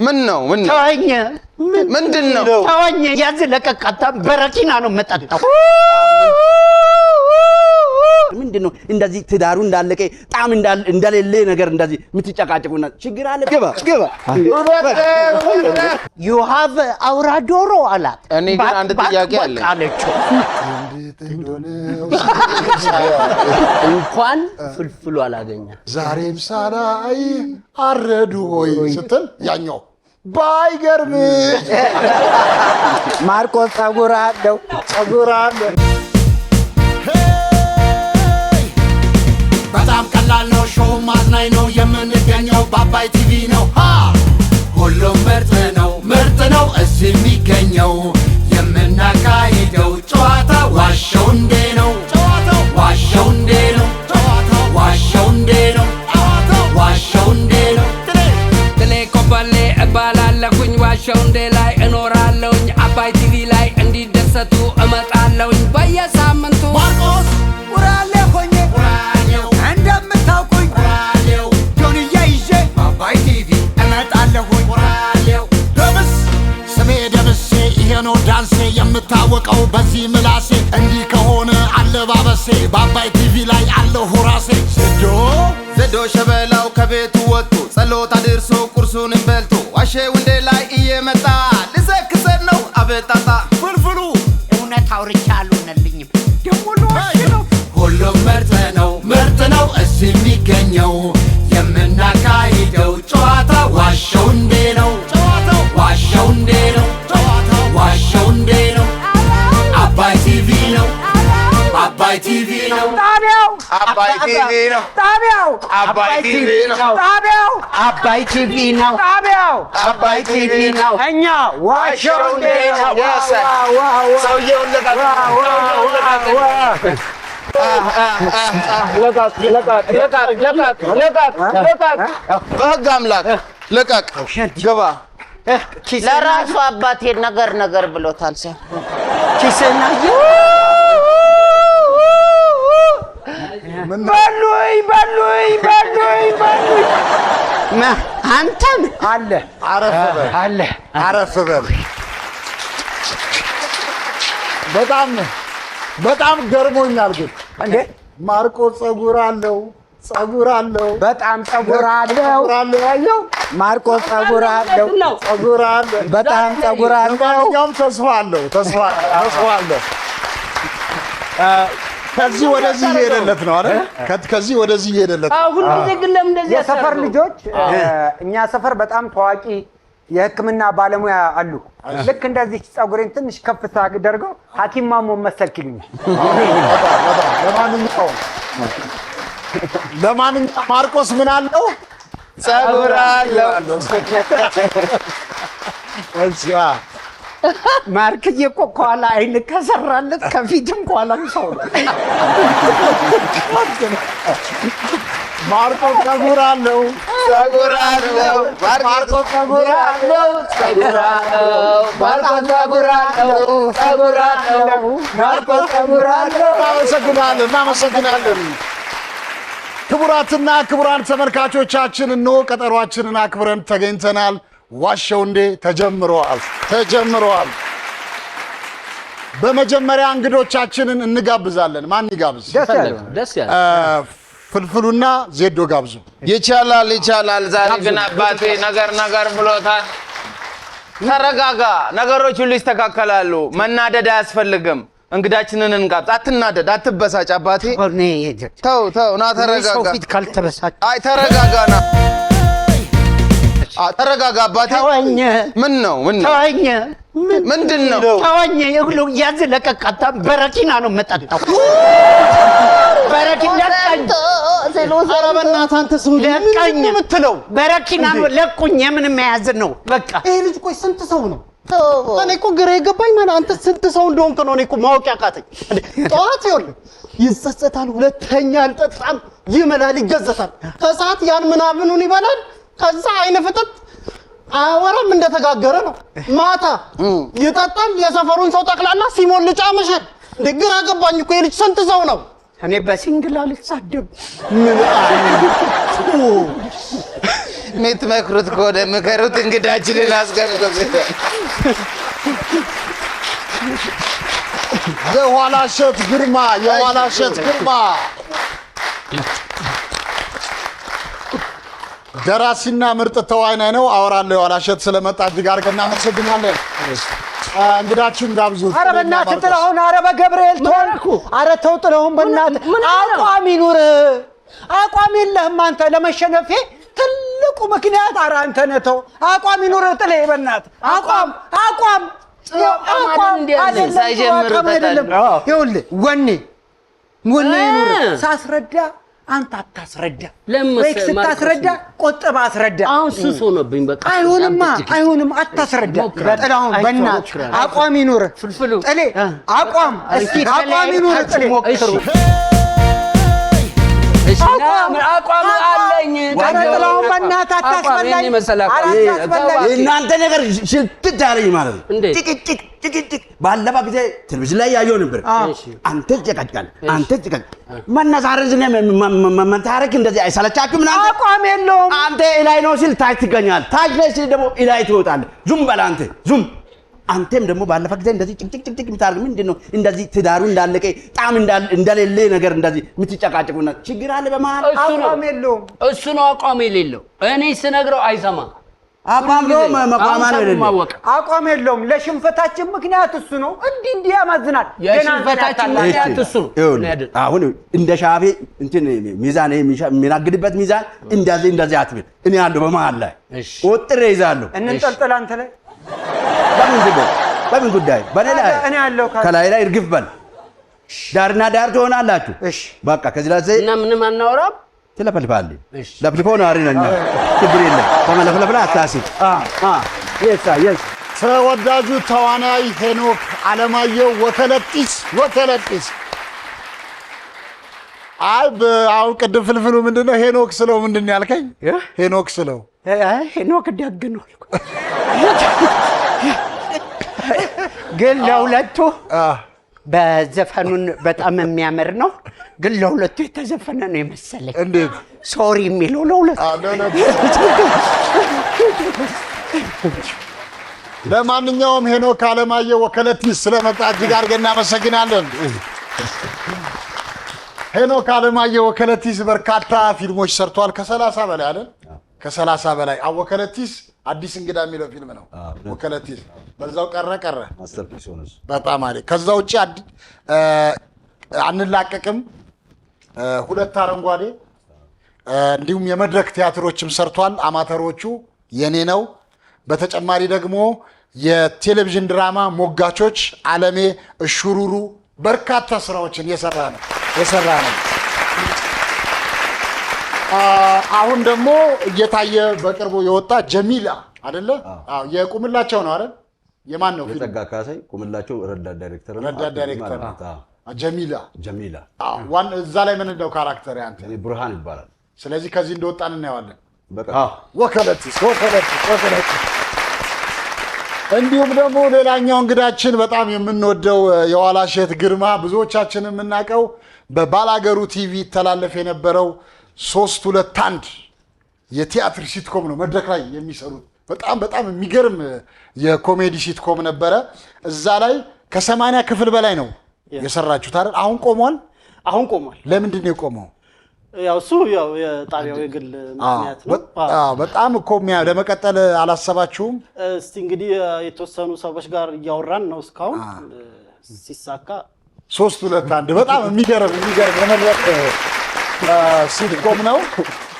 ምን ነው ተወኝ ምንድነው ተወኝ ያዝ ለቀቀጣ በረኪና ነው መጣጣው ምንድነው እንደዚህ ትዳሩ እንዳለቀ ጣም እንደሌለ ነገር እንደዚህ ምትጨቃጨቁና ችግር አለ ግባ you have አውራ ዶሮ አላት እኔ ግን አንድ ጥያቄ አለኝ እንኳን ፍልፍሉ አላገኘ ዛሬም ሳላይ አረዱ ሆይ ስትል ያኛው ባይገርም ማርቆስ ጸጉር አለው በጣም ቀላል ነው ሾው ማዝናኝ ነው የምንገኘው በአባይ ቲቪ ነው ሁሉም ምርጥ ነው እዚህ የሚገኘው የምናካሂደው ጨዋታ ዋሸው እንዴ ነው ትሌ ኮበሌ እባላለሁኝ ዋሸው እንዴ ላይ እኖራለሁኝ አባይ ቲቪ ላይ እንዲደሰቱ እመጣለሁኝ በየሳምንቱ ማርቆስ ውራሌ ሆኜ እንደምታውቁኝ ጆንያ ይዤ በአባይ ቲቪ እመጣለሁኝ ስሜ ደምሴ ይሄ ነው ዳንሴ የምታወቀው በዚህ ምላሴ እንዲህ ከሆነ አለባበሴ በአባይ ቲቪ ላይ አለሁ ራሴ ዘዶ ሸበላው ከቤቱ ወጥቶ ጸሎት አድርሶ ቁርሱንም በልቶ ዋሸው እንዴ ላይ እየመጣ ልዘክሰን ነው አበጣጣ ፍልፍሉ እውነት አውርቻለሁ ነልኝም ደሞ ነው ሁሉም ምርጥ ነው እዚህ የሚገኘው የምናካሂደው ጨዋታ ዋሸው እንዴ ነው አባይ ቲቪ ነው አባይ ቲቪ ነው አባይ ቲቪ ነው ጣቢያው አባይ ቲቪ ነው ጣቢያው አባይ ቲቪ ነው ጣቢያው አባይ ቲቪ ነው እኛ ዋሸው እንዴ ነው ሰውየውን በህግ አምላክ ልቀቅ ግባ ለራሱ አባቴ ነገር ብሎታል ሰው ኪስና በሉይ አንተም አለ አረፍ በል በጣም ገርሞኛል ግን እንዴ ማርቆስ ጸጉር አለው በጣም ጸጉር አለው ያየው ማርቆስ ጸጉር አለው በጣም ጸጉር አለው ያም ተስፋ አለው ከዚህ ወደዚህ ሄደለት ነው አይደል ከዚህ ወደዚህ ሄደለት ሁሉ ጊዜ ግን ለምን እንደዚህ የሰፈር ልጆች እኛ ሰፈር በጣም ታዋቂ የህክምና ባለሙያ አሉ ልክ እንደዚህ ጸጉሬን ትንሽ ከፍ ታደርገው ሐኪም ማሞ መሰልክልኝ ለማንኛውም ማርቆስ ምን አለው ጸጉር አለው ማርክዬ እኮ ከኋላ አይን ከሰራለት ከፊትም ከኋላም ሰው ነው ማርቆስ ጸጉር አለው እናመሰግናለን ክቡራትና ክቡራን ተመልካቾቻችን እነሆ ቀጠሯችንን አክብረን ተገኝተናል ዋሸው እንዴ ተጀምሯል በመጀመሪያ እንግዶቻችንን እንጋብዛለን ማን ይጋብዝ ደስ ያለ ፍልፍሉና ዜዶ ጋብዙ ይቻላል ዛሬ ግን አባቴ ነገር ብሎታል ተረጋጋ ነገሮች ሁሉ ይስተካከላሉ መናደድ አያስፈልግም እንግዳችንን እንጋብዝ አትናደድ አትበሳጭ አባቴ ተው ና ተረጋጋ ሰው ፊት ካልተበሳጭ አይ ተረጋጋና ተረጋጋ አባቴ ተወኝ ምን ነው ተወኝ ምንድነው ተወኝ ይሁሉ ያዝ ለቀቀጣ በረኪና ነው መጣጣው በረኪና ኧረ በእናትህ አንተ ሰው ለቀኝ የምትለው በረኪና ነው ለቁኝ የምን መያዝ ነው በቃ ይሄ ልጅ ቆይ ስንት ሰው ነው እኔ እኮ ግራ የገባኝ ማለት አንተ ስንት ሰው እንደሆንክ ነው እኔ እኮ ማወቅ ያቃተኝ ጠዋት ይኸውልህ ይጸጸታል ሁለተኛ አልጠጣም ይመላል ይገዘታል ከሰዓት ያን ምናምኑን ይበላል ከዛ አይነ ፍጥጥ አወራም እንደተጋገረ ነው ማታ ይጠጣል የሰፈሩን ሰው ጠቅላላ ሲሞልጫ መሸል ግራ ገባኝ እኮ የልጅ ስንት ሰው ነው እኔ በሲንግል አልሳደብ የምትመክሩት ከሆነ ምከሩት። እንግዳችንን አስገብቶ የኋላሸት ግርማ ደራሲና ምርጥ ተዋናይ ነው። አወራለሁ የኋላሸት ስለመጣ እጅግ አድርገን እናመሰግናለን። እንግዳችን ጋብዙት። ኧረ በእናትህ ጥላሁን፣ ኧረ በገብርኤል ተወልኩ። ኧረ ተው ጥላሁን በእናትህ አቋም ይኑር። አቋም የለህም አንተ ለመሸነፌ ትልቁ ምክንያት ኧረ አንተ ነህ። ተው አቋም ይኑር ጥሌ በእናትህ አቋም አይደለም። ይኸውልህ ወኔ ይኑር። ሳስረዳ አንተ አታስረዳ። ወይስ ስታስረዳ ቆጥብ አስረዳ። አሁን ሱስ ሆነብኝ በቃ። አይሆንም አታስረዳ። ጥላሁን በእናትህ አቋም ይኑር። ጥሌ አቋም ይኑር ጥሌ። እሺ አቋም አለኝ። ጥላሁን በእናትህ አታስበላኝ። እናንተ ነገር ሽትት አለኝ ማለት ነው። ጭቅጭቅ ባለፈ ጊዜ ቴሌቪዥን ላይ ያየው ነበር። አንተ ጭቅጭቃለህ መነሳረዝ መታረክ እንደዚህ አይሰለቻችሁም? ምናምን አቋም የለውም። አንተ ላይ ነው ሲል ታች ትገኛለህ፣ ታች ላይ ሲል ደግሞ ላይ ትወጣለህ። ዙም በል አንተ ዙም። አንተም ደግሞ ባለፈ ጊዜ እንደዚህ ጭቅጭቅ የምታደርግ ምንድነው? እንደዚህ ትዳሩ እንዳለቀ ጣም እንደሌለ ነገር እንደዚህ የምትጨቃጨቁና ችግር አለ በመሀል። አቋም የለውም። እሱ ነው አቋም የሌለው። እኔ ስነግረው አይሰማም። አቋም ነው መቋማን ነው። አቋም የለውም። ለሽንፈታችን ምክንያት እሱ ነው። እንዲህ ያማዝናል። የሽንፈታችን ምክንያት እሱ ነው። አሁን እንደ ሻፌ እንትን ሚዛን የሚናግድበት ሚዛን እንደዚህ አትብል። እኔ ያለው በመሃል ላይ ወጥሬ ይዛለሁ። እንንጠልጠል አንተ ላይ በምን ጉዳይ በኔ ላይ እኔ ያለው ከላይ ላይ እርግፍ በል። ዳርና ዳር ትሆናላችሁ። በቃ ከዚህ ላይ እና ምንም አናወራም። ትለፈልፋለህ። ለፍልፎ ነው አሪነኛ ችግር የለም። ተመለፍለፍላ አታስብ። ተወዳጁ ተዋናይ ሄኖክ አለማየሁ ወከለጢስ አሁን ቅድም ፍልፍሉ ምንድነው ሄኖክ ስለው ምንድነው ያልከኝ? ሄኖክ ስለው ሄኖክ ደግ ነው ግን ለሁለቱ በዘፈኑን በጣም የሚያምር ነው። ግን ለሁለቱ የተዘፈነ ነው የመሰለኝ። እንዴት ሶሪ የሚለው ለሁለቱ። ለማንኛውም ሄኖክ አለማየሁ ወከለጢስ ስለመጣ እጅግ አድርገን እናመሰግናለን። ሄኖክ አለማየሁ ወከለጢስ በርካታ ፊልሞች ሰርቷል። ከ30 በላይ አይደል? ከ30 በላይ ወከለጢስ አዲስ እንግዳ የሚለው ፊልም ነው። ወከለጢስ በዛው ቀረ ማስተርፒስ ሆነስ በጣም አለ። ከዛ ውጪ አንላቀቅም፣ ሁለት አረንጓዴ እንዲሁም የመድረክ ቲያትሮችም ሰርቷል። አማተሮቹ የኔ ነው። በተጨማሪ ደግሞ የቴሌቪዥን ድራማ ሞጋቾች፣ አለሜ፣ እሹሩሩ በርካታ ስራዎችን የሰራ ነው። አሁን ደግሞ እየታየ በቅርቡ የወጣ ጀሚላ አይደለ? የቁምላቸው ነው አይደል? የማን ነው ፊልም? የጸጋ ካሳይ ቁምላቸው ረዳት ዳይሬክተር ጀሚላ ዋን እዛ ላይ ምን እንደው ካራክተር ያንተ ብርሃን ይባላል። ስለዚህ ከዚህ እንደወጣን እናየዋለን። በቃ ወከለጢስ እንዲሁም ደግሞ ሌላኛው እንግዳችን በጣም የምንወደው የኋላሸት ግርማ ብዙዎቻችን የምናውቀው በባላገሩ ቲቪ ተላለፈ የነበረው 321 የቲያትር ሲትኮም ነው። መድረክ ላይ የሚሰሩት በጣም የሚገርም የኮሜዲ ሲትኮም ነበረ። እዛ ላይ ከ80 ክፍል በላይ ነው የሰራችሁት አይደል? አሁን ቆሟል። ለምንድን ነው የቆመው? ያው እሱ የጣቢያው የግል ምክንያት ነው። በጣም እኮ ለመቀጠል አላሰባችሁም? እስቲ እንግዲህ የተወሰኑ ሰዎች ጋር እያወራን ነው። እስካሁን ሲሳካ 321 በጣም የሚገርም የመድረክ ሲትኮም ነው።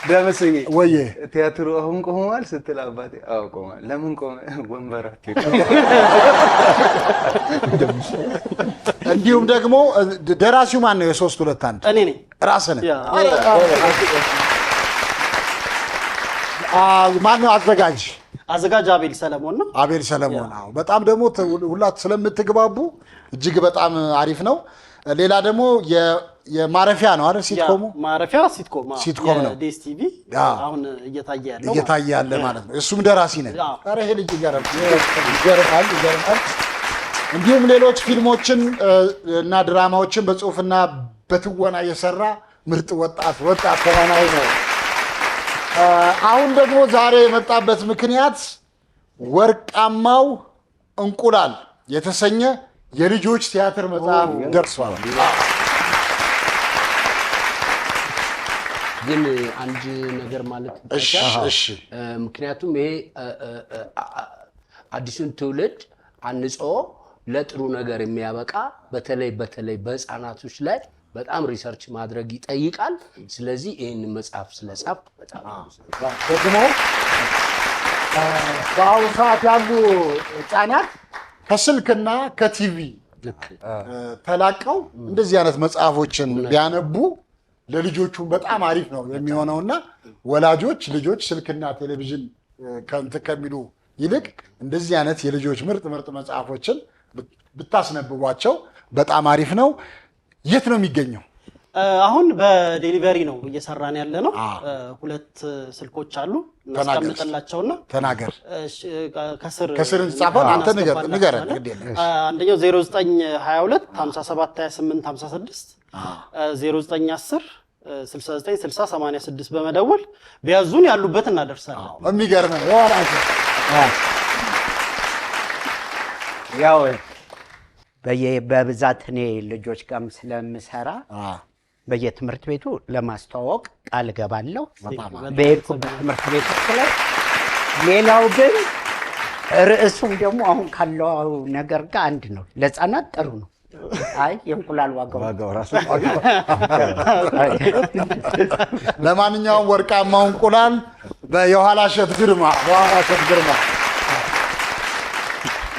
ደምስዬ ወይ ቲያትሩ አሁን ቆሟል ስትል አባቴ አዎ ቆሟል። ለምን ቆመ? ወንበራት እንዲሁም ደግሞ ደራሲው ማን ነው? የ321 እኔ ነኝ። ራስህ ነህ? ማን ነው አዘጋጅ? አቤል ሰለሞን ነው። አቤል ሰለሞን። አዎ በጣም ደግሞ ሁላችሁ ስለምትግባቡ እጅግ በጣም አሪፍ ነው። ሌላ ደግሞ የማረፊያ ነው አይደል? ሲትኮሙ ማረፊያ ሲትኮም ነው። ዲኤስ ቲቪ አሁን እየታየ ያለ ማለት ነው። እሱም ደራሲ ነህ? ኧረ ይሄ ልጅ ይገርማል። እንዲሁም ሌሎች ፊልሞችን እና ድራማዎችን በጽሁፍና በትወና የሰራ ምርጥ ወጣት ተዋናይ ነው። አሁን ደግሞ ዛሬ የመጣበት ምክንያት ወርቃማው እንቁላል የተሰኘ የልጆች ቲያትር መጽሐፍ ደርሷል። ግን አንድ ነገር ማለት እሺ ምክንያቱም ይሄ አዲሱን ትውልድ አንጾ ለጥሩ ነገር የሚያበቃ በተለይ በህፃናቶች ላይ በጣም ሪሰርች ማድረግ ይጠይቃል። ስለዚህ ይሄን መጽሐፍ ስለጻፍ በጣም ደግሞ በአሁኑ ሰዓት ያሉ ህፃናት ከስልክና ከቲቪ ተላቀው እንደዚህ አይነት መጽሐፎችን ቢያነቡ ለልጆቹ በጣም አሪፍ ነው የሚሆነውና ወላጆች ልጆች ስልክና ቴሌቪዥን ከሚሉ ይልቅ እንደዚህ አይነት የልጆች ምርጥ መጽሐፎችን ብታስነብቧቸው በጣም አሪፍ ነው። የት ነው የሚገኘው? አሁን በዴሊቨሪ ነው እየሰራን ያለ ነው። ሁለት ስልኮች አሉ እናስቀምጥላቸውና ተናገር። ከስር እንጻፈውን አንተ ንገረን። አንደኛው 0922 57 28 56 0910 69 60 86 በመደወል ቢያዙን ያሉበት እናደርሳለን። የሚገርም ነው። ያው በብዛት እኔ ልጆች ጋርም ስለምሰራ በየትምህርት ቤቱ ለማስተዋወቅ ቃል ገባለሁ በየትምህርት ትምህርት ቤቶች ላይ። ሌላው ግን ርዕሱም ደግሞ አሁን ካለው ነገር ጋር አንድ ነው። ለህፃናት ጥሩ ነው። አይ የእንቁላል ዋጋው ራሱ ለማንኛውም ወርቃማው እንቁላል በየኋላሸት ግርማ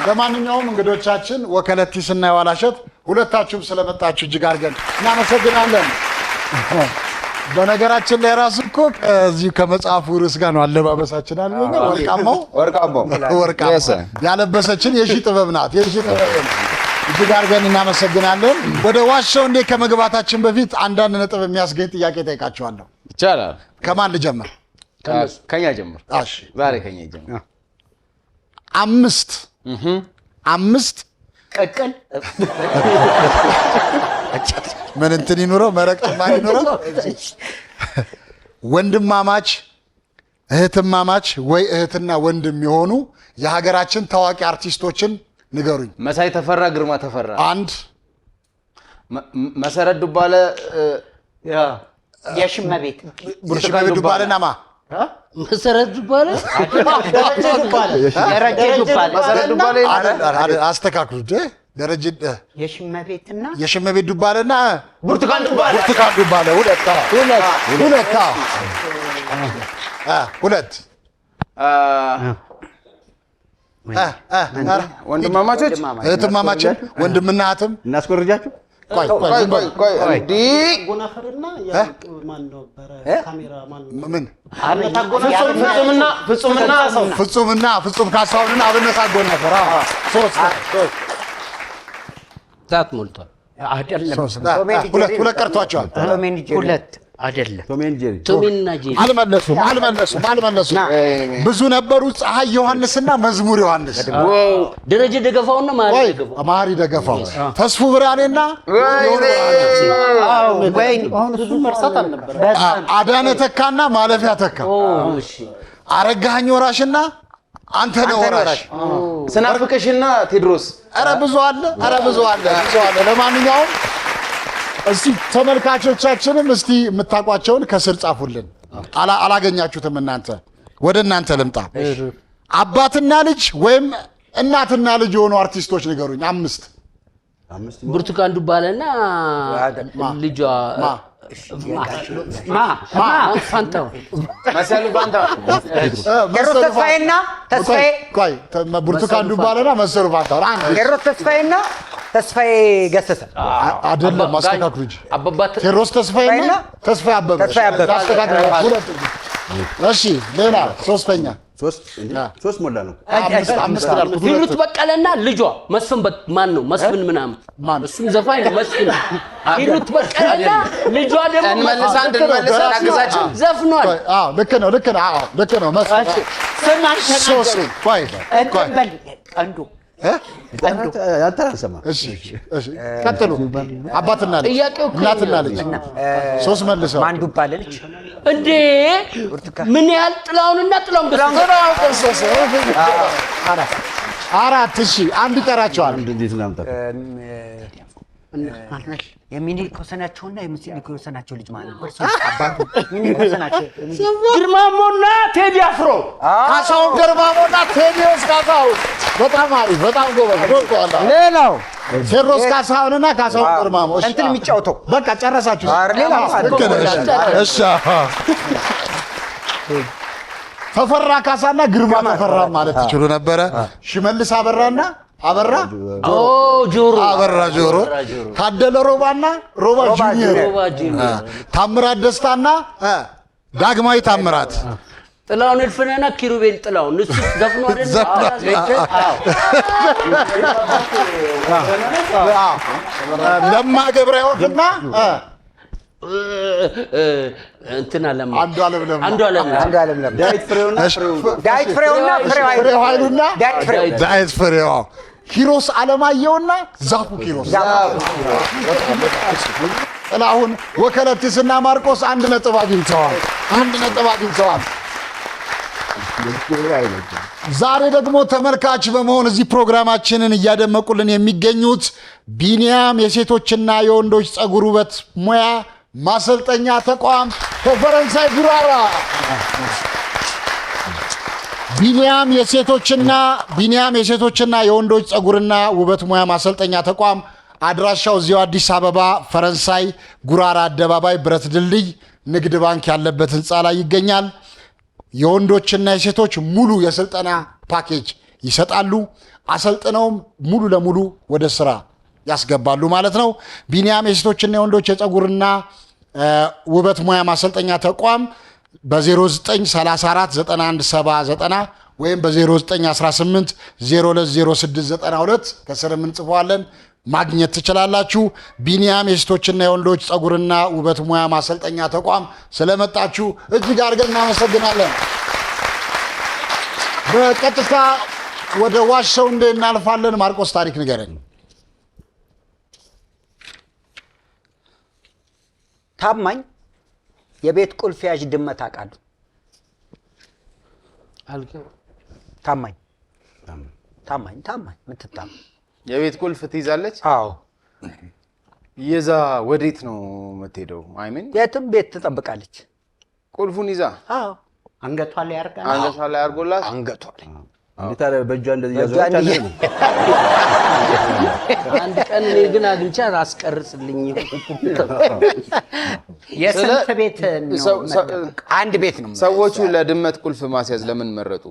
ለማንኛውም እንግዶቻችን ወከለቲስና የኋላሸት ሁለታችሁም ስለመጣችሁ እጅግ አድርገን እናመሰግናለን። በነገራችን ላይ ራሱ እኮ ከዚህ ከመጽሐፉ ርዕስ ጋር ነው አለባበሳችን አለ። ወርቃማው ያለበሰችን የሺ ጥበብ ናት። እጅግ አድርገን እናመሰግናለን። ወደ ዋሻው እንዴ ከመግባታችን በፊት አንዳንድ ነጥብ የሚያስገኝ ጥያቄ ጠይቃችኋለሁ። ይቻላል። ከማን ልጀምር? ከኛ ጀምር። እሺ ዛሬ ከኛ ጀምር። አምስት ቅቅል ምን እንትን ይኑረው መረቅ ማን ይኑረው? ወንድማማች እህትማማች ወይ እህትና ወንድም የሆኑ የሀገራችን ታዋቂ አርቲስቶችን ንገሩኝ። መሳይ ተፈራ፣ ግርማ ተፈራ። አንድ መሰረት ዱባለ፣ የሽመቤት ዱባለና ማ መሰረት ዱባለ መሰረት ዱባለ አስተካክሉ። ደረጀ የሽመቤት ዱባለና ብርቱካን ዱባለ ሁለት ወንድማማቾች እህትማማችን ወንድምና እህትም እናስቆርጃችሁ። ቆይ ጎናፈርና ማን ነበር ካሜራማን? ምን ፍጹም ካሳሁንና አብነት አጎናፈር። ዛት ሞልቷል። አይደለም ሁለት ቀርቷቸዋል። ሁለት አይደለም ቶሚና ጄሪ አልመለሱም። ብዙ ነበሩ። ፀሐይ ዮሐንስና መዝሙር ዮሐንስ፣ ደረጀ ደገፋውና ማሪ ደገፋው፣ ተስፉ ብርሃኔና አዳነ ተካና ማለፊያ ተካ፣ አረጋኸኝ ወራሽና አንተነህ ወራሽ፣ ስናፍቅሽና ቴድሮስ። ኧረ ብዙ አለ። ለማንኛውም እስቲ ተመልካቾቻችንም እስቲ የምታውቋቸውን ከስር ጻፉልን። አላገኛችሁትም እናንተ። ወደ እናንተ ልምጣ። አባትና ልጅ ወይም እናትና ልጅ የሆኑ አርቲስቶች ንገሩኝ። አምስት ብርቱካን ዱባለና ልጇ ፋንታው መሰሉ ፋንታው ተስፋዬና ብርቱካን ዱባለና መሰሉ ፋንታው። ተስፋዬና ተስፋዬ ገሰሰ አይደለም፣ ማስተካከሉ እንጂ አባባት ቴዎድሮስ ተስፋዬና ተስፋዬ አበበ። እሺ ሌላ ሶስተኛ ሶስት ሞላ ነው። ሂሩት በቀለና ልጇ መስፍን ማን ነው? መስፍን ምናምን እሱም ዘፋኝ ነው። መስፍን ሂሩት በቀለና ልጇ ደግሞ እንመልስ አግዛችን ዘፍኗል። ልክ ነው። መስፍን አታሰማ እሺ ቀጥሉ። አባትና ልጅ እናትና ልጅ ሶስት መልሰው ማን ዱባለች እንዴ ምን ያህል ጥላውንና ጥላውን ገሰሰ አራት እሺ አንድ ይቀራቸዋል እንዴት ነው አምጣ የሚኒሊክ ወሰናቸውና የሚኒሊክ ወሰናቸው ልጅ ማለት ነው አባቱ ሚኒሊክ ወሰናቸው ግርማሞና ቴዲ አፍሮ ካሳሁን ግርማሞና ቴዎድሮስ ካሳሁን በጣም አሪፍ በጣም ጎበዝ ወጣላ ሌላው ቴዎድሮስ ካሳሁንና ካሳሁን ግርማሞ እንትን የሚጫወተው በቃ ጨረሳችሁ ሌላው እሺ ተፈራ ካሳና ግርማ ተፈራ ማለት ትችሉ ነበረ ሽመልስ አበራና አበራ ጆሮ አበራ ጆሮ ታደለ ሮባና ሮባ ጁኒየር ታምራት ደስታና ዳግማዊ ታምራት ጥላውን እልፍነና ኪሩቤል ጥላውን እሱ ዘፍኖ አይደል ለማ ገብረሕይወትና እንትና ለማ አንዱ ዓለም ዳዊት ፍሬውና ፍሬው ኃይሉና ዳዊት ፍሬው ኪሮስ አለማየሁና ዛፉ ኪሮስ ጥላሁን ወከለቲስና ማርቆስ 1 ነጥብ አግኝተዋል። ዛሬ ደግሞ ተመልካች በመሆን እዚህ ፕሮግራማችንን እያደመቁልን የሚገኙት ቢኒያም የሴቶችና የወንዶች ፀጉር ውበት ሙያ ማሰልጠኛ ተቋም ከፈረንሳይ ጉራራ ቢኒያም የሴቶችና የወንዶች ፀጉርና ውበት ሙያ ማሰልጠኛ ተቋም አድራሻው እዚሁ አዲስ አበባ ፈረንሳይ ጉራራ አደባባይ ብረት ድልድይ ንግድ ባንክ ያለበት ህንፃ ላይ ይገኛል። የወንዶችና የሴቶች ሙሉ የስልጠና ፓኬጅ ይሰጣሉ። አሰልጥነውም ሙሉ ለሙሉ ወደ ስራ ያስገባሉ ማለት ነው። ቢኒያም የሴቶችና የወንዶች የፀጉርና ውበት ሙያ ማሰልጠኛ ተቋም በ0934917090 ወይም በ0918 020692 ከስር እንጽፈዋለን ማግኘት ትችላላችሁ። ቢኒያም የሴቶችና የወንዶች ፀጉርና ውበት ሙያ ማሰልጠኛ ተቋም ስለመጣችሁ እጅግ አድርገን እናመሰግናለን። በቀጥታ ወደ ዋሸው እንደ እናልፋለን። ማርቆስ ታሪክ ንገረኝ። ታማኝ የቤት ቁልፍ ያዥ ድመት አውቃለሁ። ታማኝ ምትታማኝ የቤት ቁልፍ ትይዛለች? አዎ። የዛ ወዴት ነው የምትሄደው? አይሚን የትም ቤት ትጠብቃለች። ቁልፉን ይዛ? አዎ። አንገቷ ላይ አርጎላት? አንገቷ ላይ እንዴት አለ በእጇ እንደዚህ ያዘዋች አለ። አንድ ቀን እኔ ግን አግኝቻ አስቀርጽልኝ። የስንት ቤት ነው? አንድ ቤት ነው። ሰዎቹ ለድመት ቁልፍ ማስያዝ ለምን መረጡ?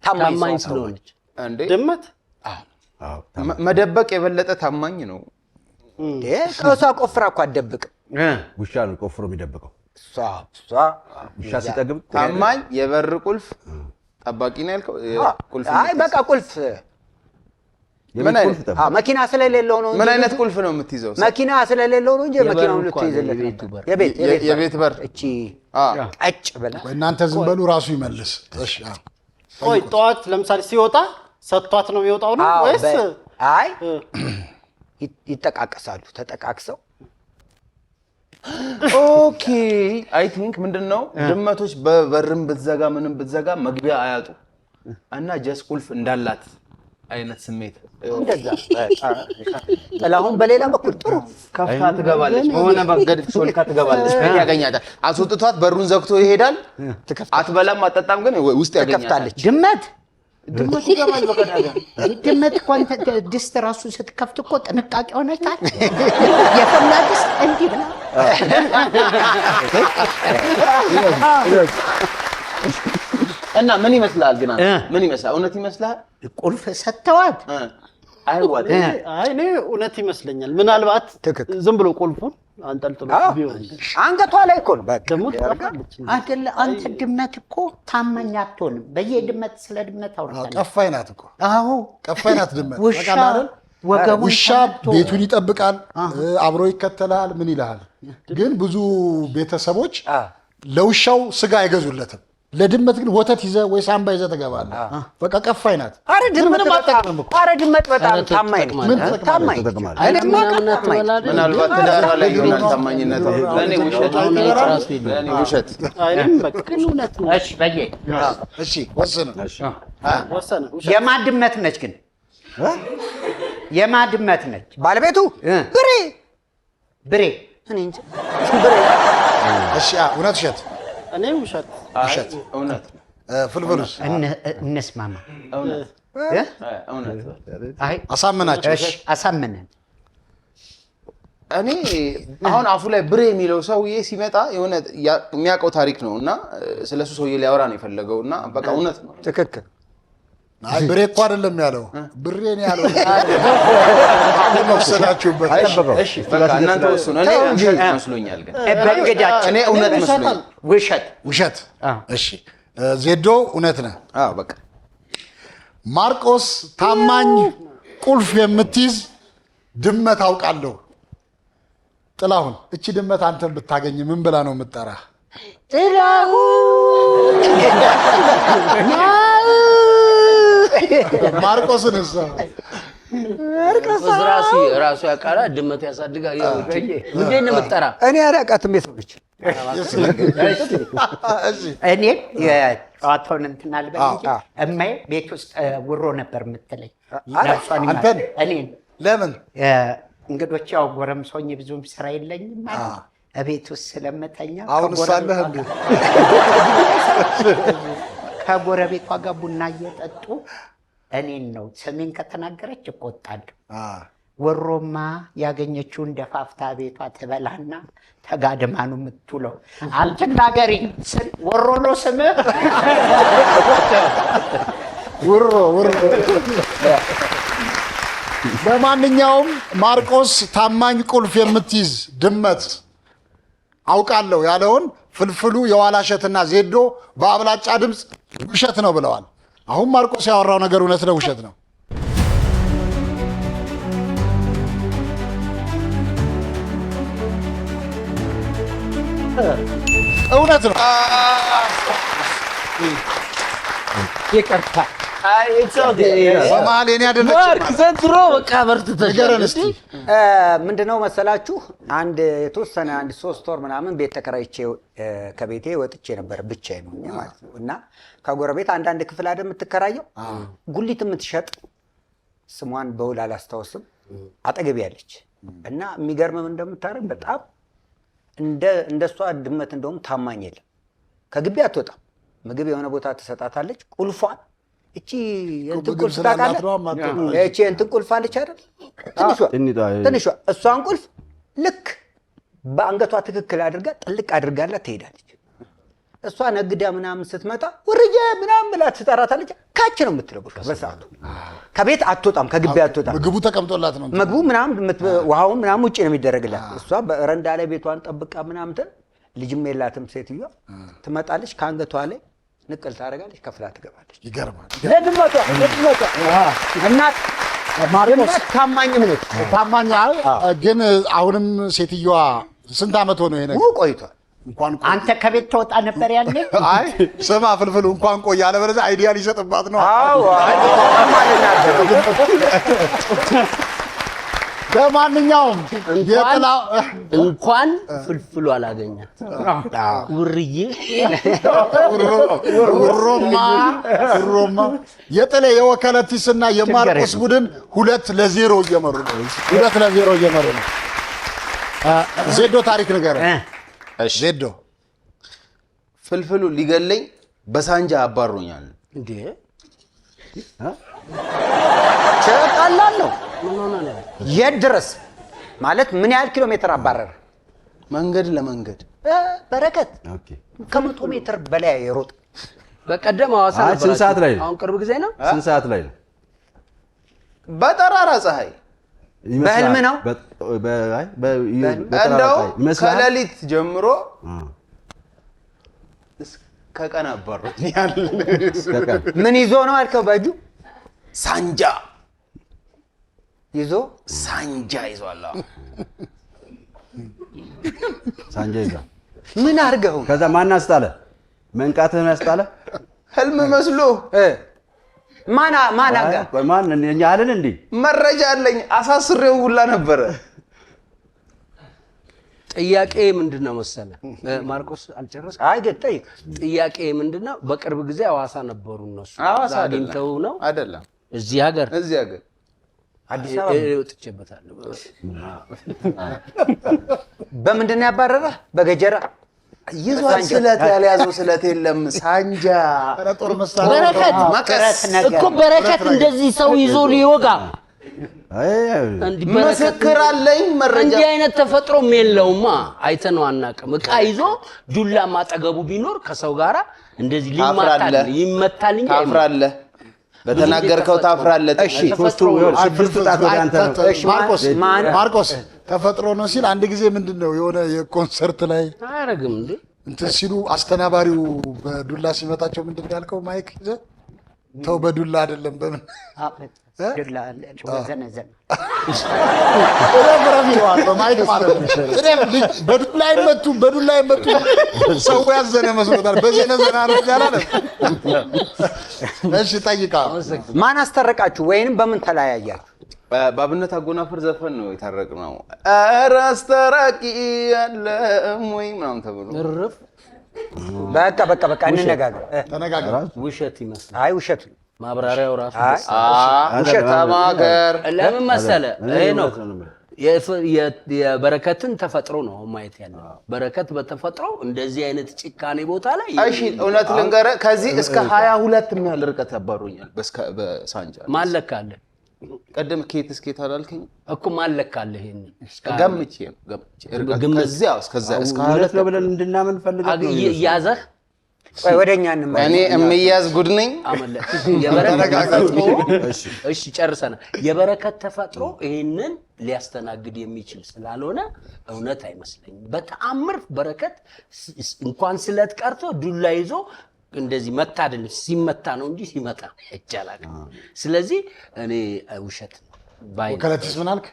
ታማኝ ስለሆነች። እንዴ ድመት መደበቅ የበለጠ ታማኝ ነው። ከሷ ቆፍራ እኮ አትደብቅም። ውሻ ነው ቆፍሮ የሚደብቀው። እሷ ውሻ ሲጠግብ ታማኝ የበር ቁልፍ ጠባቂ ነው ያልከው? ቁልፍ አይ በቃ ቁልፍ መኪና ስለሌለው ነው። ምን አይነት ቁልፍ ነው የምትይዘው? መኪና ስለሌለው ነው እንጂ መኪናውን ልትይዝለት የቤት በር እቺ ቀጭ ብላ እናንተ ዝም በሉ ራሱ ይመልስ። እሺ ቆይ ጠዋት ለምሳሌ ሲወጣ ሰጥቷት ነው የሚወጣው ነው ወይስ? አይ ይጠቃቀሳሉ። ተጠቃቅሰው ኦኬ አይ ቲንክ ምንድነው ድመቶች በበርም ብትዘጋ ምንም ብትዘጋ መግቢያ አያጡ እና ጀስ ቁልፍ እንዳላት አይነት ስሜት እንደዛ ጥላሁን በሌላ በኩል ጥሩ ከፍታ ትገባለች። በሆነ መንገድ ሾልካ ትገባለች። ያገኛታል። አስወጥቷት በሩን ዘግቶ ይሄዳል። አትበላም አትጠጣም፣ ግን ውስጥ ያገኛታል። ድመት ይገባል በቀዳዳ ድመት እኮ ድስት ራሱ ስትከፍት እኮ ጥንቃቄ ሆነታል። የፈላ ድስት እንዲህ ብላ እና ምን ይመስላል ግን ምን ይመስላል? እውነት ይመስላል? ቁልፍ ሰጥተዋት አይዋል አይ እኔ እውነት ይመስለኛል። ምናልባት ዝም ብሎ ቁልፉን አንጠልጥሎ ቢሆን አንገቷ ላይ እኮ ነው። ደግሞ ትጠፋለች አይደለ? አንተ ድመት እኮ ታማኝ አትሆንም። በየድመት ስለ ድመት አውርተናል። ቀፋይ ናት እኮ። አዎ ቀፋይ ናት ድመት። ውሻ ቤቱን ይጠብቃል፣ አብሮ ይከተላል። ምን ይልሃል? ግን ብዙ ቤተሰቦች ለውሻው ስጋ አይገዙለትም። ለድመት ግን ወተት ይዘህ ወይ ሳምባ ይዘህ ትገባለህ። በቃ ቀፋይ ናት። ኧረ ድመት ምንም አትጠቅምም እኮ። ኧረ ድመት በጣም ታማኝ ነች። ምን ታማኝ ምናልባት ትዳሯ ላይ ይሆናል ታማኝነት። ለእኔ ውሸት ለእኔ ውሸት። እሺ በየ እሺ ወስን። ወሰነ። የማን ድመት ነች ግን? የማን ድመት ነች? ባለቤቱ ብሬ ብሬ እኔ እንጂ ብሬ። እሺ እውነት ውሸት? እኔ ውሸት። ውሸት እውነት ፍልፍሉስ? እንስማማ። እውነት እውነት። አይ አሳምናቸው። እሺ አሳምነን። እኔ አሁን አፉ ላይ ብሬ የሚለው ሰውዬ ሲመጣ የሆነ የሚያውቀው ታሪክ ነው እና ስለሱ ሰውዬ ሊያወራ ነው የፈለገው እና በቃ እውነት ነው። ትክክል። አይ ብሬ እኮ አይደለም ያለው ብሬ ነው ያለው። ወሰዳችሁበት። እሺ በቃ እናንተ ወስኑ። እኔ ውሸት መስሎኛል ግን በእንግዳችን እኔ እውነት መስሎኛል። ውሸት ውሸት። እሺ ዜዶ እውነት ነህ። አዎ በቃ ማርቆስ ታማኝ ቁልፍ የምትይዝ ድመት አውቃለሁ። ጥላሁን እቺ ድመት አንተን ብታገኝ ምን ብላ ነው የምትጠራህ? ማርቆስን እሷ ራሱ ያቃራ ድመት ያሳድጋል። እንዴት ነው የምትጠራ? እኔ አላውቃትም። የሰዎች እኔ የጨዋታውን እንትን አልበል እንጂ እማዬ ቤት ውስጥ ውሮ ነበር የምትለኝ። አንተን? እኔን ለምን? እንግዶች ያው ጎረምሶኝ ብዙም ስራ የለኝም ማለት እቤት ውስጥ ስለምተኛ አሁን ሳለህ እንዴ ከጎረቤቷ ጋር ቡና እየጠጡ እኔን ነው ስሜን ከተናገረች እቆጣለሁ። ወሮማ ያገኘችውን ደፋፍታ ቤቷ ትበላና ተጋድማ ነው የምትውለው። አትናገሪ ወሮ ነው ስምህ። ውሮ ውሮ። በማንኛውም ማርቆስ ታማኝ ቁልፍ የምትይዝ ድመት አውቃለሁ ያለውን ፍልፍሉ የዋላሸትና ዜዶ በአብላጫ ድምፅ ውሸት ነው ብለዋል። አሁን ማርቆስ ያወራው ነገር እውነት ነው ውሸት ነው? እውነት ነው። ይቅርታ በመሀል የኔ አይደለችም። ዘንድሮ በቃ በርትተሽ ንገረን እስቲ። ምንድነው መሰላችሁ አንድ የተወሰነ 3 ወር ምናምን ቤት ተከራይቼ ከቤቴ ወጥቼ ነበር ብቻዬን ሆኜ ማለት ነው። እና ከጎረቤት አንዳንድ ክፍል አይደል የምትከራየው ጉሊት የምትሸጥ ስሟን በውል አላስታውስም አጠገቤ ያለች እና የሚገርም ምን እንደምታረግ በጣም እንደሷ ድመት እንደውም ታማኝ የለም። ከግቢ አትወጣም። ምግብ የሆነ ቦታ ትሰጣታለች። ቁልፏን እቺ እንትን ቁልፍ ታውቃለህ? እቺ እንትን ቁልፍ አለች አይደል? ትንሿ እሷን ቁልፍ ልክ በአንገቷ ትክክል አድርጋ ጥልቅ አድርጋላት ትሄዳለች። እሷ ነግዳ ምናምን ስትመጣ ውርዬ ምናምን ብላ ትጠራታለች። ካች ነው የምትለው በቃ በሰዓቱ ከቤት አትወጣም፣ ከግቢ አትወጣም። ምግቡ ተቀምጦላት ነው ምግቡ ምናምን ውሃው ምናምን ውጪ ነው የሚደረግላት። እሷ በረንዳ ላይ ቤቷን ጠብቃ ምናምን ልጅም የላትም ሴትዮዋ ትመጣለች። ከአንገቷ ላይ ንቅል ታደርጋለች፣ ከፍላ ትገባለች። ይገርማል። ለድመቷ እናት ማርቆስ ታማኝም ነች። ታማኝ ግን አሁንም ሴትዮዋ ስንት ዓመት ሆነው ይሄ ነገር? ቆይቷል። እንኳን አንተ ከቤት ተወጣ ነበር ያለ? አይ ስማ ፍልፍሉ እንኳን ቆይ አለበለዚያ አይዲያ ሊሰጥባት ነው። አዎ በማንኛውም እንኳን ፍልፍሉ አላገኛት ውርዬ ውሮማ የጥሌ የወከለቲስና የማርቆስ ቡድን 2-0 እየመሩ ነው። 2-0 እየመሩ ነው። ዜዶ ታሪክ ንገረን። ዜዶ ፍልፍሉ ሊገለኝ በሳንጃ አባሮኛል። እንዴ ቀላል ነው። የት ድረስ ማለት ምን ያህል ኪሎ ሜትር አባረረ? መንገድ ለመንገድ በረከት ከ100 ሜትር በላይ የሮጥ በቀደም ሐዋሳ ነበር። ስንት ሰዓት ላይ ነው? አሁን ቅርብ ጊዜ ነው። ስንት ሰዓት ላይ ነው? በጠራራ ፀሐይ በህልም ነው። እንደው ከሌሊት ጀምሮ እስከ ቀን አባሮኛል። ምን ይዞ ነው አልከው? በእጁ ሳንጃ ይዞ ሳንጃ ይዟል። ሳንጃ ይዟል። ምን አድርገው? ከዛ ማን አስጣለ? መንቃትህን ያስጣለ ህልም መስሎ ማን አጋ ማን እኛ አለን እንዴ? መረጃ አለኝ አሳስሬው ሁላ ነበረ። ጥያቄ ምንድነው መሰለ ማርቆስ አልጨረስክ? አይ ገጠይ ጥያቄ ምንድነው? በቅርብ ጊዜ ሐዋሳ ነበሩ እነሱ። ሐዋሳ አግኝተው ነው አይደለም? እዚህ ሀገር አዲስ አበባ ወጥቼበታለሁ። በምንድን ነው ያባረረ? በገጀራ ይዟል። ስለት ያልያዘው ስለት የለም። ሳንጃ ጦር መሳሪያ በረከት መቀስ እኮ በረከት እንደዚህ ሰው ይዞ ሊወጋ ምስክር አለኝ መረጃ። እንዲህ አይነት ተፈጥሮም የለውማ። አይተነው አናውቅም። ዕቃ ይዞ ዱላ ማጠገቡ ቢኖር ከሰው ጋራ እንደዚህ ይመታል እንጂ ታፍራለህ። በተናገርከው ታፍራለህ። እሺ ስድስት ጣት ወደ አንተ ነው። እሺ ማርቆስ ተፈጥሮ ነው ሲል አንድ ጊዜ ምንድነው የሆነ የኮንሰርት ላይ አያረግም እንዴ እንትን ሲሉ አስተናባሪው በዱላ ሲመታቸው ምንድን ያልከው ማይክ ይዘህ ተው በዱላ አይደለም በምን ዱላ ዘነዘነ በዱላ አይመቱም ሰው ያዘነ መስሎታል። በዘነዘና ነው ያላለ። እሺ ጠይቃ ማን አስተረቃችሁ ወይንም በምን ተለያያችሁ? በአብነት አጎናፍር ዘፈን ነው የታረቅነው። ኧረ አስተራቂ ያለም ወይ ምናምን ተብሎ በቃ እንነጋገር። ውሸት ይመስላል። አይ ውሸት ማብራሪያው ራሱ ውሸት ተማከር። ለምን መሰለ ይሄ ነው የበረከትን ተፈጥሮ ነው ማየት ያለው። በረከት በተፈጥሮ እንደዚህ አይነት ጭካኔ ቦታ ላይ እሺ እውነት ልንገርህ ከዚህ እስከ 22 የሚያህል ርቀት ያባሩኛል በሳንጃ ማለካለ ቀደም ኬት እስከ አላልከኝ እኮ ማለካለ ይሄን ገምቼ ከዚያ እስከዛ እስከ 22 ነው ብለን እንድናምን ፈልገው ነው ያዘህ። ቆይ ወደኛ እንመለስ። እኔ እምያዝ ጉድ ነኝ። እሺ ጨርሰናል። የበረከት ተፈጥሮ ይሄንን ሊያስተናግድ የሚችል ስላልሆነ እውነት አይመስለኝም። በተአምር በረከት እንኳን ስለት ቀርቶ ዱላ ይዞ እንደዚህ መታ አይደለም ሲመታ ነው እንጂ ሲመታ ይቻላል። ስለዚህ እኔ ውሸት ነው ባይ ወከለትስ ምን አልክ?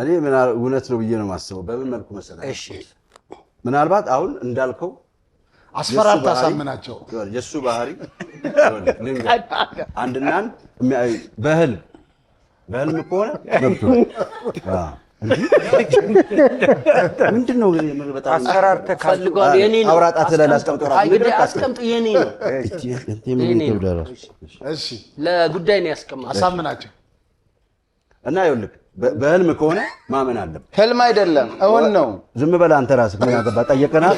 እኔ እውነት ነው ብዬ ነው የማስበው። በምን መልኩ መሰለህ? እሺ ምናልባት አሁን እንዳልከው አስፈራርታ ሳምናቸው የሱ ባህሪ አንድና አንድ በህልም ከሆነ ገብቶ ምንድነው በጣም አስፈራርተህ ፈልጓል። የኔ ነው አውራጣት ለላስቀምጠው አስቀምጥ የኔ ነው። እሺ ለጉዳይ ነው ያስቀምጥ አሳምናቸው እና ይኸውልህ በህልም ከሆነ ማመን አለብህ። ህልም አይደለም እውን ነው። ዝም በል አንተ ራስህ ምን ያገባ ጠየቀናል።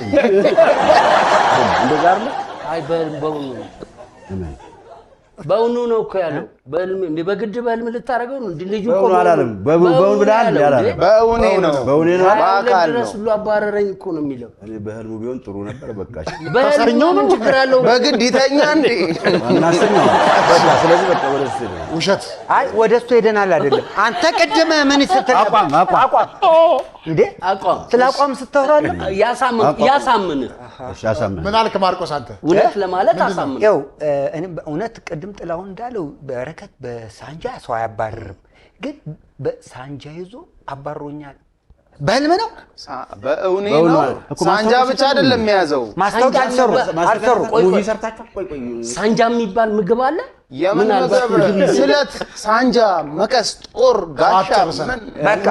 እንደዛ አይደል? አይ በእውኑ ነው እኮ ያለው። በህልም እንደ በግድ በህልም ልታረገው ነው እንዴ? ልጁ እኮ አላለም። በእውን ብለሃል ያላለም በእውኔ ነው። በአካል ድረስ ሁሉ አባረረኝ እኮ ነው የሚለው። እኔ በህልሙ ቢሆን ጥሩ ነበር። በቃሽ በህልም ምን ችግር አለው? በግድ ይተኛ እንዴ? እናስተኛው በቃ። ስለዚህ በቃ ወደሱ ውሸት አይ ወደሱ ሄደናል አይደለም። አንተ ቅድም ምን ስትል አቋም እንዴ አቋም ስለ አቋም ስትወራለህ ያሳምን ምን አልክ ማርቆስ? አንተ እውነት ለማለት አሳምን። ያው እኔ እውነት ቅድም ጥላውን እንዳለው በረከት በሳንጃ ሰው አያባርርም፣ ግን በሳንጃ ይዞ አባሮኛል። በህልም ነው በእውኔ ነው። ሳንጃ ብቻ አይደለም የሚያዘው ማስታወቂያ አልሰሩ ሙቪ ሰርታችሁ ቆይ ሳንጃ የሚባል ምግብ አለ። የምን ምግብ? ስለት፣ ሳንጃ፣ መቀስ፣ ጦር፣ ጋሻ ምን በቃ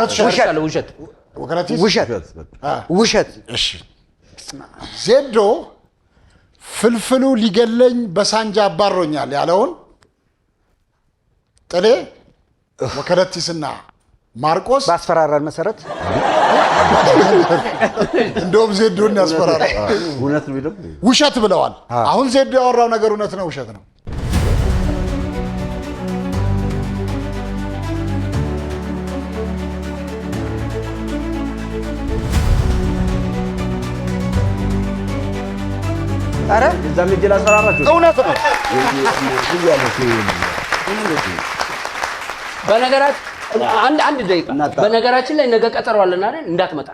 ውሸት ወከለትስ ውሸት። እሺ ዜዶ ፍልፍሉ ሊገለኝ በሳንጃ አባሮኛል ያለውን ጥሌ ወከለትስና ማርቆስ ባስፈራራን መሰረት እንደውም ዜዶን ያስፈራራል። እውነት ነው ውሸት ብለዋል። አሁን ዜዶ ያወራው ነገር እውነት ነው ውሸት ነው? አረ እዛም እጅ ላስፈራራችሁ እውነት ነው። በነገራችን አንድ ደቂቃ በነገራችን ላይ ነገ ቀጠሮ አለን አይደል? እንዳትመጣ።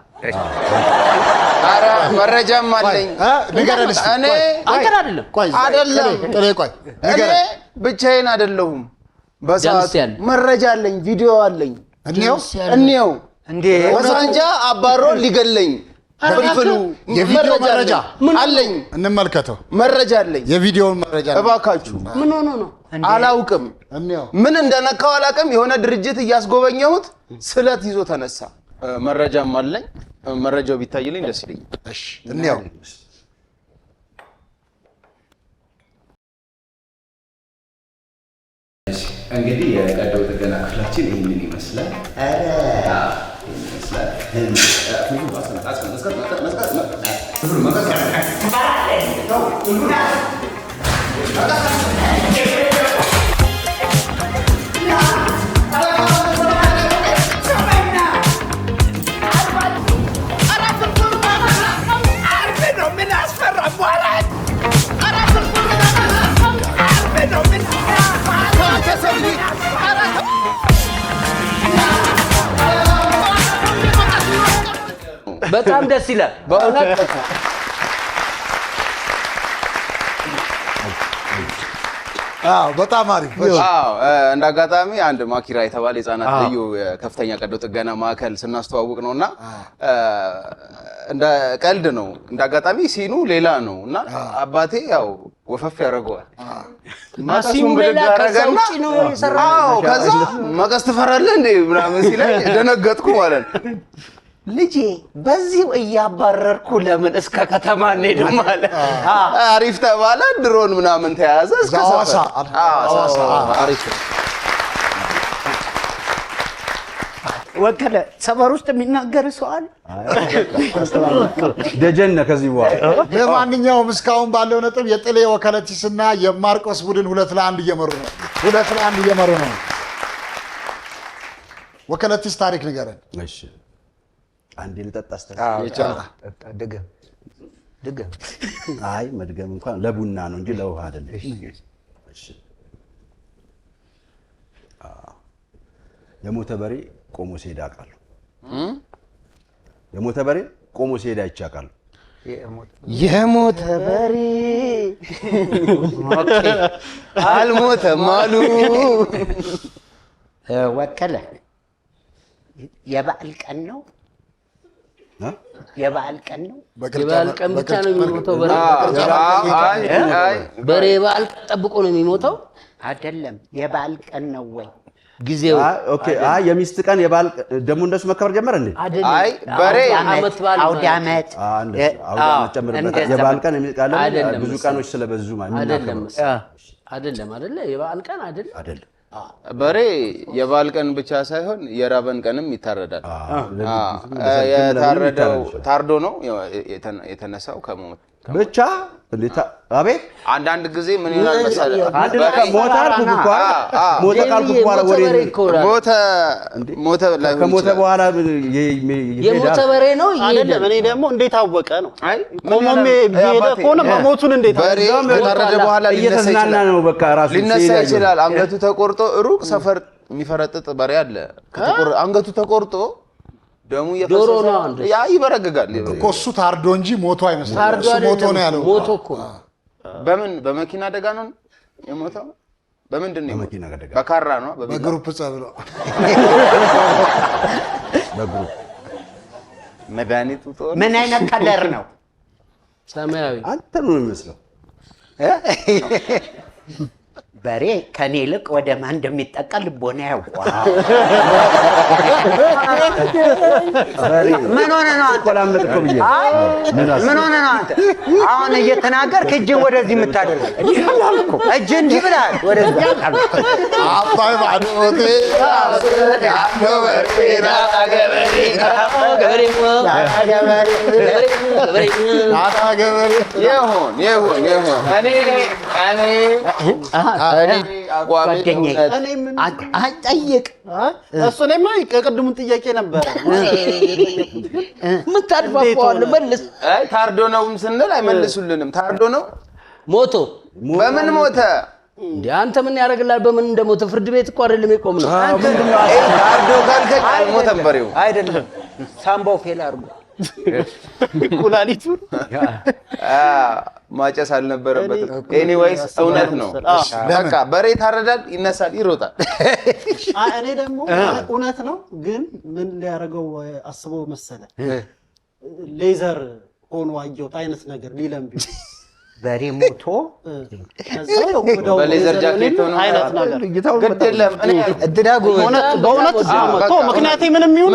ኧረ መረጃም አለኝ። ንገረን እስኪ። እኔ አንተን አይደለም አይደለም ጥሌ ቆይ እኔ ብቻዬን አይደለሁም። በሰዓቱ መረጃ አለኝ፣ ቪዲዮ አለኝ። እንየው እንየው እንዴ በሳንጃ አባሮ ሊገለኝ የቪዲዮ መረጃ አለኝ። እንመልከተው። መረጃ አለኝ። የቪዲዮውን መረጃ እባካችሁ። ምን ሆኖ ነው? አላውቅም፣ ምን እንደነካው አላውቅም። የሆነ ድርጅት እያስጎበኘሁት ስለት ይዞ ተነሳ። መረጃም አለኝ። መረጃው ቢታይልኝ ደስ ይለኛል። እሺ እንየው። እንግዲህ የቀዶ ጥገና ክፍላችን ይህንን ይመስላል። በጣም ደስ ይላል በእውነት። በጣም አሪፍ። እንደ አጋጣሚ አንድ ማኪራ የተባለ የህፃናት ልዩ ከፍተኛ ቀዶ ጥገና ማዕከል ስናስተዋውቅ ነውና እንደ ቀልድ ነው። እንደ አጋጣሚ ሲኑ ሌላ ነውና አባቴ ያው ወፈፍ ያደርገዋል። ሲኑ ሌላ ከዛው ነው የሰራው። ከዛ መቀስ ትፈራለህ እንዴ ምናምን ሲለኝ ደነገጥኩ ማለት ነው። ልጄ በዚሁ እያባረርኩ ለምን እስከ ከተማ እንሄድም አለ። አሪፍ ተባለ። ድሮን ምናምን ተያዘ እስከ አሪፍ። ወከለ ሰፈር ውስጥ የሚናገር ሰው አለ? ደጀነ ከዚህ በኋላ ለማንኛውም እስካሁን ባለው ነጥብ የጥሌ ወከለቲስና የማርቆስ ቡድን 2-1 እየመሩ ነው። 2-1 እየመሩ ነው። ወከለቲስ ታሪክ ንገረን። እሺ አንዴ ልጠጣ ድገም። አይ መድገም እንኳን ለቡና ነው እንጂ ለውሃ አይደለም። እሺ የሞተ በሬ ቆሞ ሲሄድ አውቃለሁ። የሞተ በሬ ቆሞ ሲሄድ አይቻቃለሁ። የሞተ በሬ አልሞተም አሉ። ወከለ የበዓል ቀን ነው። የበዓል ቀን ነው። የበዓል ቀን ብቻ ነው የሚሞተው በሬ? በሬ የበዓል ቀን ጠብቆ ነው የሚሞተው? አይደለም። የበዓል ቀን ነው ወይ ጊዜው? ኦኬ። የሚስት ቀን የበዓል ደግሞ እንደሱ መከበር ጀመረ እንዴ? አይ በሬ አመት በዓል አውደ ዓመት ጨምርበት። የበዓል ቀን የሚቃለ ብዙ ቀኖች ስለበዙ አይደለም የበዓል ቀን አይደለም። በሬ የበዓል ቀን ብቻ ሳይሆን የራበን ቀንም ይታረዳል። የታረደው ታርዶ ነው የተነሳው ከሞት ብቻ አቤት። አንዳንድ ጊዜ ምን ይሆናል መሰለህ? ሞተ ካልኩ በኋላ ከሞተ በኋላ የሞተ በሬ ነው አይደለም። እኔ ደግሞ እንዴት አወቀ ነው? ቆሞም ቢሄድ ከሆነ መሞቱን እንዴት በሬ ከታረደ በኋላ እየተዝናና ነው። በቃ ራሱ ሊነሳ ይችላል። አንገቱ ተቆርጦ ሩቅ ሰፈር የሚፈረጥጥ በሬ አለ። አንገቱ ተቆርጦ ደሙ ዶሮ ነው አንዱ ያ ይበረግጋል እኮ እሱ ታርዶ እንጂ ሞቶ አይመስልም። እሱ ሞቶ ነው ያለው። ሞቶ እኮ በመኪና አደጋ ነው የሞተው? በምንድን ነው በመኪና አደጋ? በካራ ነው? በግሩፕ ጸብ ነው። በግሩፕ መድኃኒቱ ምን አይነት ከለር ነው? ሰማያዊ። አንተ ነው የሚመስለው። በሬ ከኔ ይልቅ ወደ ማን እንደሚጠቃ ልቦና ያውቋል። ምን ሆነ ነው አንተ? ምን ሆነ ነው አንተ? አሁን እየተናገርክ እጅን ወደዚህ የምታደርገው እጅ እንዲህ ብለሃል። ወደዚህ አባይ ባዶቴ ጠይቅ። እሱኔማ የቅድሙን ጥያቄ ነበር። ምን ታድፋፈዋለህ? መልስ። ታርዶ ነው ስንል አይመልሱልንም። ታርዶ ነው ሞቶ። በምን ሞተ እንዴ? አንተ ምን ያደርግልሃል? በምን እንደሞተ ፍርድ ቤት እኮ አይደለም የቆም ነው። ታርዶ ካልከኝ አልሞተም በሬው። አይደለም ሳምባው ፌል አድርጎ ኩላሊቱ ማጨስ አልነበረበትም። ኤኒዌይስ እውነት ነው። በቃ በሬ ታረዳል፣ ይነሳል፣ ይሮጣል። እኔ ደግሞ እውነት ነው፣ ግን ምን ሊያደርገው አስበው መሰለ? ሌዘር ሆኖ አየሁት አይነት ነገር ሊለምብ በሬ ሞቶ በሌዘር ጃኬት ሆኖ አይነት ነገር ግድ የለም እኔ እድዳጉ በእውነት ምክንያቴ ምንም ይሁን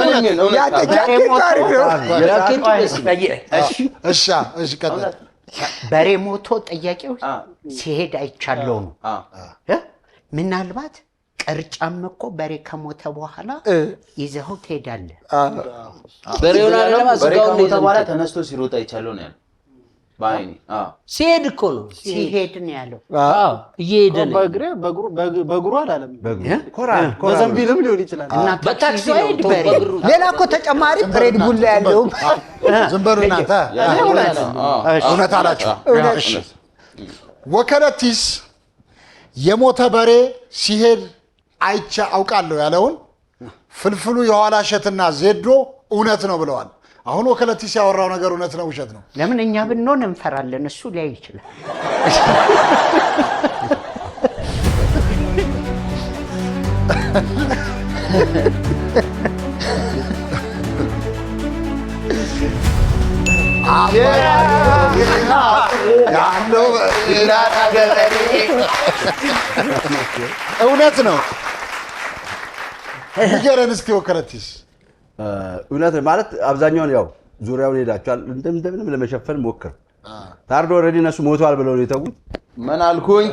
እሺ ቀጥል። በሬ ሞቶ ጥያቄው ሲሄድ አይቻለው ነው። ምናልባት ቅርጫም እኮ በሬ ከሞተ በኋላ ይዘው ትሄዳለህ። በሬውን አይደለም በሬው ከሞተ በኋላ ተነስቶ ሲሮጥ አይቻለው ነው ያለው። ባይኒ ሲሄድ እኮ ነው ሲሄድ ነው ያለው። እየሄደ ነው በእግሩ አላለም። በዘንቢልም ሊሆን ይችላል። እና በታክሲ ሄድ በሬ ሌላ እኮ ተጨማሪ ሬድ ቡል ላይ ያለው ዝም በሉ እናንተ እውነት አላችሁ። ወከለቲስ የሞተ በሬ ሲሄድ አይቼ አውቃለሁ ያለውን ፍልፍሉ የኋላ እሸትና ዜዶ እውነት ነው ብለዋል። አሁን ወከለቲስ ያወራው ነገር እውነት ነው ውሸት ነው? ለምን እኛ ብንሆን እንፈራለን፣ እሱ ሊያይ ይችላል። እውነት ነው። ንገረን እስኪ ወከለቲስ። እውነት ማለት አብዛኛውን ያው ዙሪያውን ሄዳቸዋል እንደምንም ለመሸፈን ሞክር። ታርዶ ኦልሬዲ እነሱ ሞተዋል ብለው ነው የተውት። ምን አልኩኝ?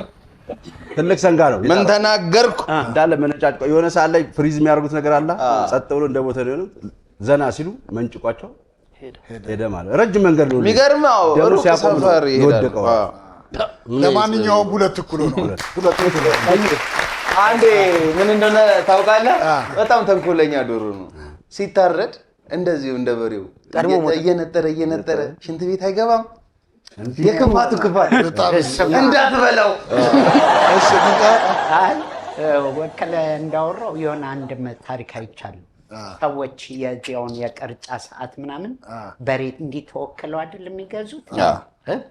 ትልቅ ሰንጋ ነው። ምን ተናገርኩ? እንዳለ መነጫጭቆ የሆነ ሰዓት ላይ ፍሪዝ የሚያደርጉት ነገር አለ። ጸጥ ብሎ እንደሞተ ነው ዘና ሲሉ መንጭቋቸው ሄደ ማለት ረጅም መንገድ ነው። የሚገርመው ሩቅ ሰፈር ይሄዳል። ለማንኛውም ሁለት እኩል ነው። አንዴ ምን እንደሆነ ታውቃለህ? በጣም ተንኮለኛ ዶሮ ነው። ሲታረድ እንደዚሁ እንደ በሬው እየነጠረ ሽንት ቤት አይገባም። የክፋቱ ክፋት እንዳትበላው። ወከለ እንዳወራው የሆነ አንድ ታሪክ አይቻለሁ። ሰዎች የዚያውን የቅርጫ ሰዓት ምናምን በሬ እንዲህ ተወክለው አይደል የሚገዙት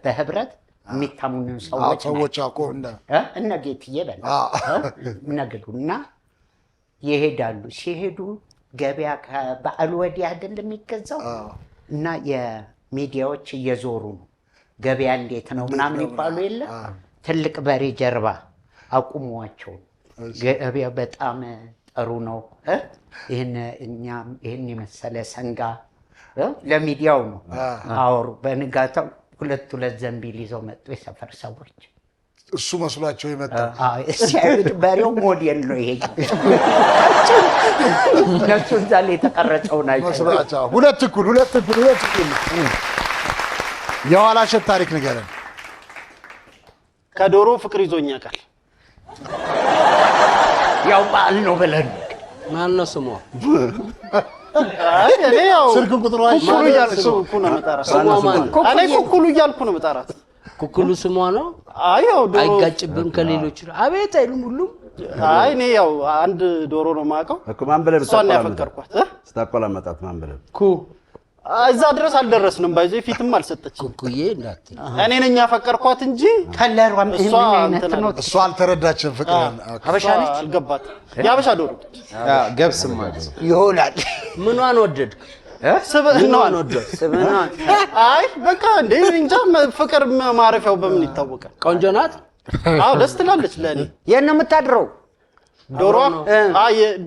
በህብረት የሚታሙን ሰዎች አቆ እነ ጌትዬ በል ነገሩና ይሄዳሉ። ሲሄዱ ገበያ ከበዓሉ ወዲህ አይደል የሚገዛው እና የሚዲያዎች እየዞሩ ነው። ገበያ እንዴት ነው ምናምን ይባሉ የለ ትልቅ በሬ ጀርባ አቁሟቸው ገበያ በጣም ጥሩ ነው፣ ይህን የመሰለ ሰንጋ ለሚዲያው ነው አወሩ። በንጋታው ሁለት ዘንቢል ይዘው መጡ የሰፈር ሰዎች። እሱ መስሏቸው ይመጣ ሲያዩት በሬው ሞዴል ነው ይሄ እነሱ እዛ ላይ የተቀረጸውን መስሏቸው። ሁለት እኩል የኋላ እሸት ታሪክ ንገረን። ከዶሮ ፍቅር ይዞኛ ቃል ያው በዓል ነው ብለን ማን ነው ስሟ? እኔ ያው ስልክ ቁጥሩ ኩኩሉ እያልኩ ነው የምጠራት። እኔ ኩኩሉ እያልኩ ነው የምጠራት። ኩኩሉ ስሟ ነው። አይ ያው ዶሮ አይጋጭብም ከሌሎች። አቤት አይሉም ሁሉም። አይ እኔ ያው አንድ ዶሮ ነው የማውቀው እኮ። ማን ብለህ ያፈቀርኳት ስታቆላመጣት ማን ብለህ? እዛ ድረስ አልደረስንም። ባይዘ ፊትም አልሰጠችም። ኩኩዬ እንዳትል እኔ ነኝ ያፈቀርኳት እንጂ ከለሯም ምን አይነት ነው? እሷ አልተረዳችም ፍቅርን። ሀበሻ ነች አልገባት። የሀበሻ ዶሮ ገብስም ማለት ይሆናል። ምኗን ወደድክ? ስብህናዋን ወደድክ? ስብህናዋን አይ በቃ እንደ እንጃ ፍቅር ማረፊያው በምን ይታወቃል? ቆንጆ ናት። አዎ ደስ ትላለች። ለኔ የት ነው የምታድረው?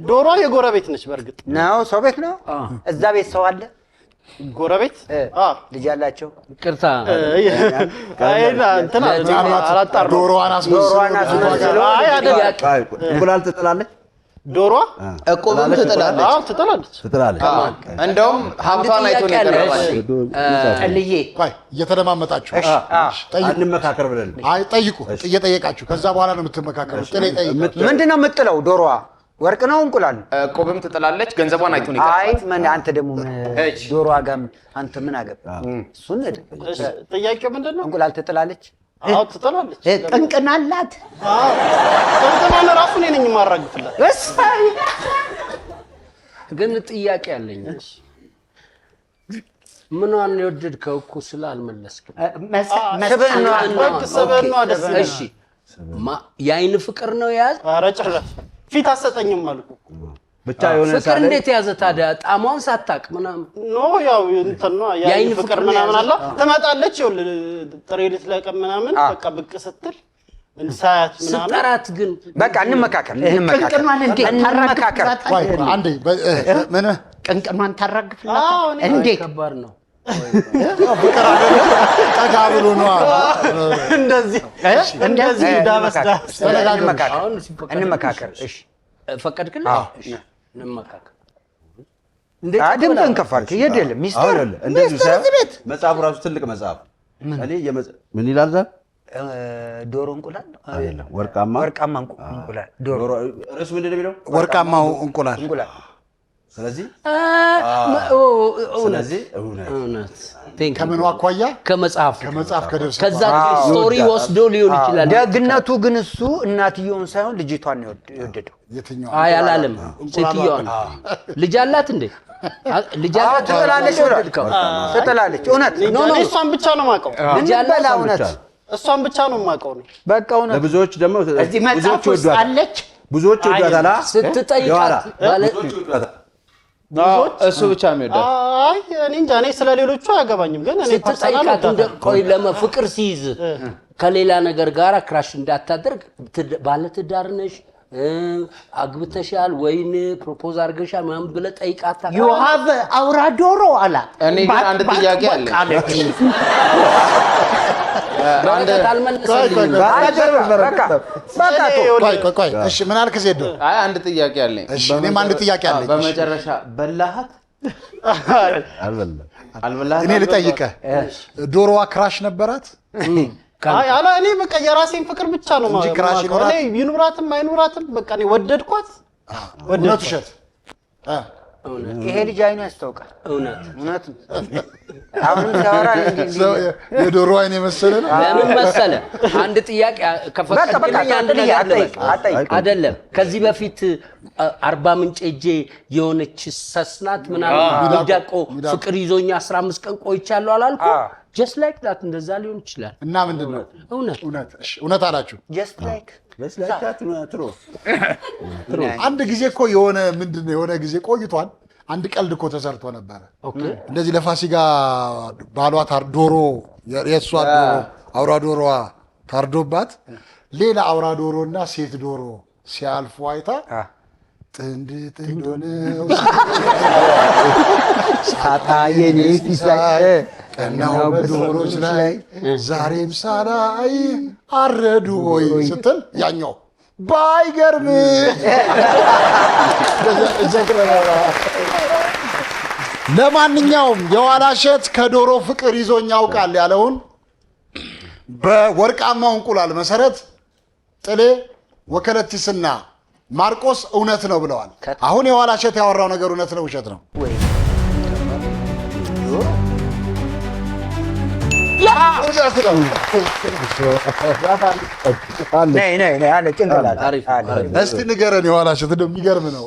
ዶሮ የጎረቤት ነች። በእርግጥ ነው ሰው ቤት ነው። እዛ ቤት ሰው አለ ጎረቤት ልጅ ያላቸው። ቅርታ እንትና አላጣራሁም። ዶሮዋን አስመስሎ አይ አይደል እንቁላል ትጥላለች ዶሮ እቁብም ትጥላለች። እንደውም ሀብቷን አይቶ ነው የቀረባቸው። ጠልዬ ቆይ እየተለማመጣችሁ እንመካከር ብለን አይ ጠይቁ። እየጠየቃችሁ ከዛ በኋላ ነው የምትመካከሩት። ጥሌ ጠይቁ። ምንድን ነው የምጥለው? ዶሮዋ ወርቅ ነው እንቁላል? እቁብም ትጥላለች። ገንዘቧን አይቶ ነው የቀረባቸው። አይ ምን አንተ ደግሞ ዶሮዋ ጋር አንተ ምን አገባ? እሱን ጥያቄው ምንድን ነው? እንቁላል ትጥላለች? አዎ ትጥላለች። ቅንቅን አላት። ቅንቅኗን ራሱ እኔ ነኝ የማራግፍላት። ግን ጥያቄ አለኝ። ምኗን የወደድከው እኮ ስላልመለስክ? ሰበኗ ደስ ይላል። እሺ የአይን ፍቅር ነው የያዝ? ኧረ ጭራሽ ፊት አሰጠኝም አልኩ። ብቻ የሆነ ፍቅር እንዴት ያዘ ታዲያ? ጣሟን ሳታቅ ምናምን ኖ ያው እንትን ነው ያይን ፍቅር ምናምን አለ ትመጣለች ይኸውልህ ጥሬ ልትለቀም ምናምን በቃ ብቅ ስትል እንሳያት ምናምን ስጠራት ግን በቃ እንመካከል ቅንቅኗን እንዴ እንመካከል አንዴ ምን ቅንቅኗን ታረግፍላት እንዴ ከባድ ነው። ፍቅር አይደለም ጠጋ ብሎ ነው እንደዚህ ዳበስ እንመካከል እሺ ፈቀድክልኝ? እሺ እንመካከል። ድምፅህን ከፍ አድርግ የለም ሚስጥር እንደዚህ መጽሐፉ ራሱ ትልቅ መጽሐፍ እኔ ምን ይላል ዛ ዶሮ እንቁላል አይደለም ወርቃማ እንቁላል ዶሮ ርዕሱ ምንድን ነው የሚለው? ወርቃማው እንቁላል ስለዚህ እውነት ከምን አኳያ ከመጽሐፍ ከደርሰ ከዛ ስቶሪ ወስዶ ሊሆን ይችላል። ደግነቱ ግን እሱ እናትየውን ሳይሆን ልጅቷን ነው የወደደው። የትኛው አይ አላለም። ሴትዮዋን ልጅ አላት እንዴ? ልጅ አላት ትጥላለች። እውነት ኖ እሷን ብቻ ነው የማውቀው። ልጅ አላት እውነት እሷን ብቻ ነው የማውቀው ነው። በቃ እውነት ለብዙዎች ደግሞ እዚህ መጽሐፍ ውስጥ አለች። ብዙዎች ይወዳታል ስትጠይቃት እሱ ብቻ የሚወዳት አይ እኔ እንጃ እኔ ስለሌሎቹ አያገባኝም ግን እኔ ስትጠይቃት ቆይ ለፍቅር ሲይዝ ከሌላ ነገር ጋር ክራሽ እንዳታደርግ ባለ ትዳር ነሽ አግብተሻል ወይን ፕሮፖዝ አድርገሻል ምናምን ብለህ ጠይቃታ። ዩ ሃቭ አውራ ዶሮ አላት። እኔ ግን አንድ ጥያቄ አለኝ። ቆይ እሺ ምን አልክ ዜዶ? አይ አንድ ጥያቄ አለኝ። እሺ እኔም አንድ ጥያቄ አለኝ። በመጨረሻ በላሃት? አልበላሃት? እኔ ልጠይቅህ ዶሮዋ ክራሽ ነበራት? አይ አላ እኔ በቃ የራሴን ፍቅር ብቻ ነው እንጂ ክራሽ ይኖራል? እኔ ይኑራትም አይኑራትም በቃ እኔ ወደድኳት። እውነት ውሸት? ይሄ ልጅ አይኑ ያስታውቃል። እውነት አሁንም ሲያወራ የዶሮ አይን የመሰለ ነው። ለምን መሰለ? አንድ ጥያቄ ከፈቀድልኝ አንድ ነገር አይደለም። ከዚህ በፊት አርባ ምንጭ ሄጄ የሆነች ሰስናት ምናምን ሚዳቆ ፍቅር ይዞኛ 15 ቀን ቆይቻለሁ አላልኩ? just like that እንደዛ ሊሆን ይችላል። እና ምንድነው? እውነት እሺ እውነት አላችሁ? just like አንድ ጊዜ እኮ የሆነ ምንድነው የሆነ ጊዜ ቆይቷል። አንድ ቀልድ እኮ ተሰርቶ ነበረ። እንደዚህ ለፋሲካ ባሏ ዶሮ የእሷ ዶሮ አውራ ዶሮዋ ታርዶባት ሌላ አውራ ዶሮና ሴት ዶሮ ሲያልፉ አይታ ጥንድ ሆነው ሳታ የኔ ፊሳይ ቀናው በዶሮች ላይ ዛሬም ሳላይ አረዱ ሆይ ስትል ያኛው ባይገርም ለማንኛውም የዋላሸት ከዶሮ ፍቅር ይዞኝ ያውቃል ያለውን በወርቃማው እንቁላል መሰረት ጥሌ ወከለቲስና ማርቆስ እውነት ነው ብለዋል። አሁን የዋላሸት ያወራው ነገር እውነት ነው ውሸት ነው? እስቲ ንገረን የዋላሸት እንደሚገርም ነው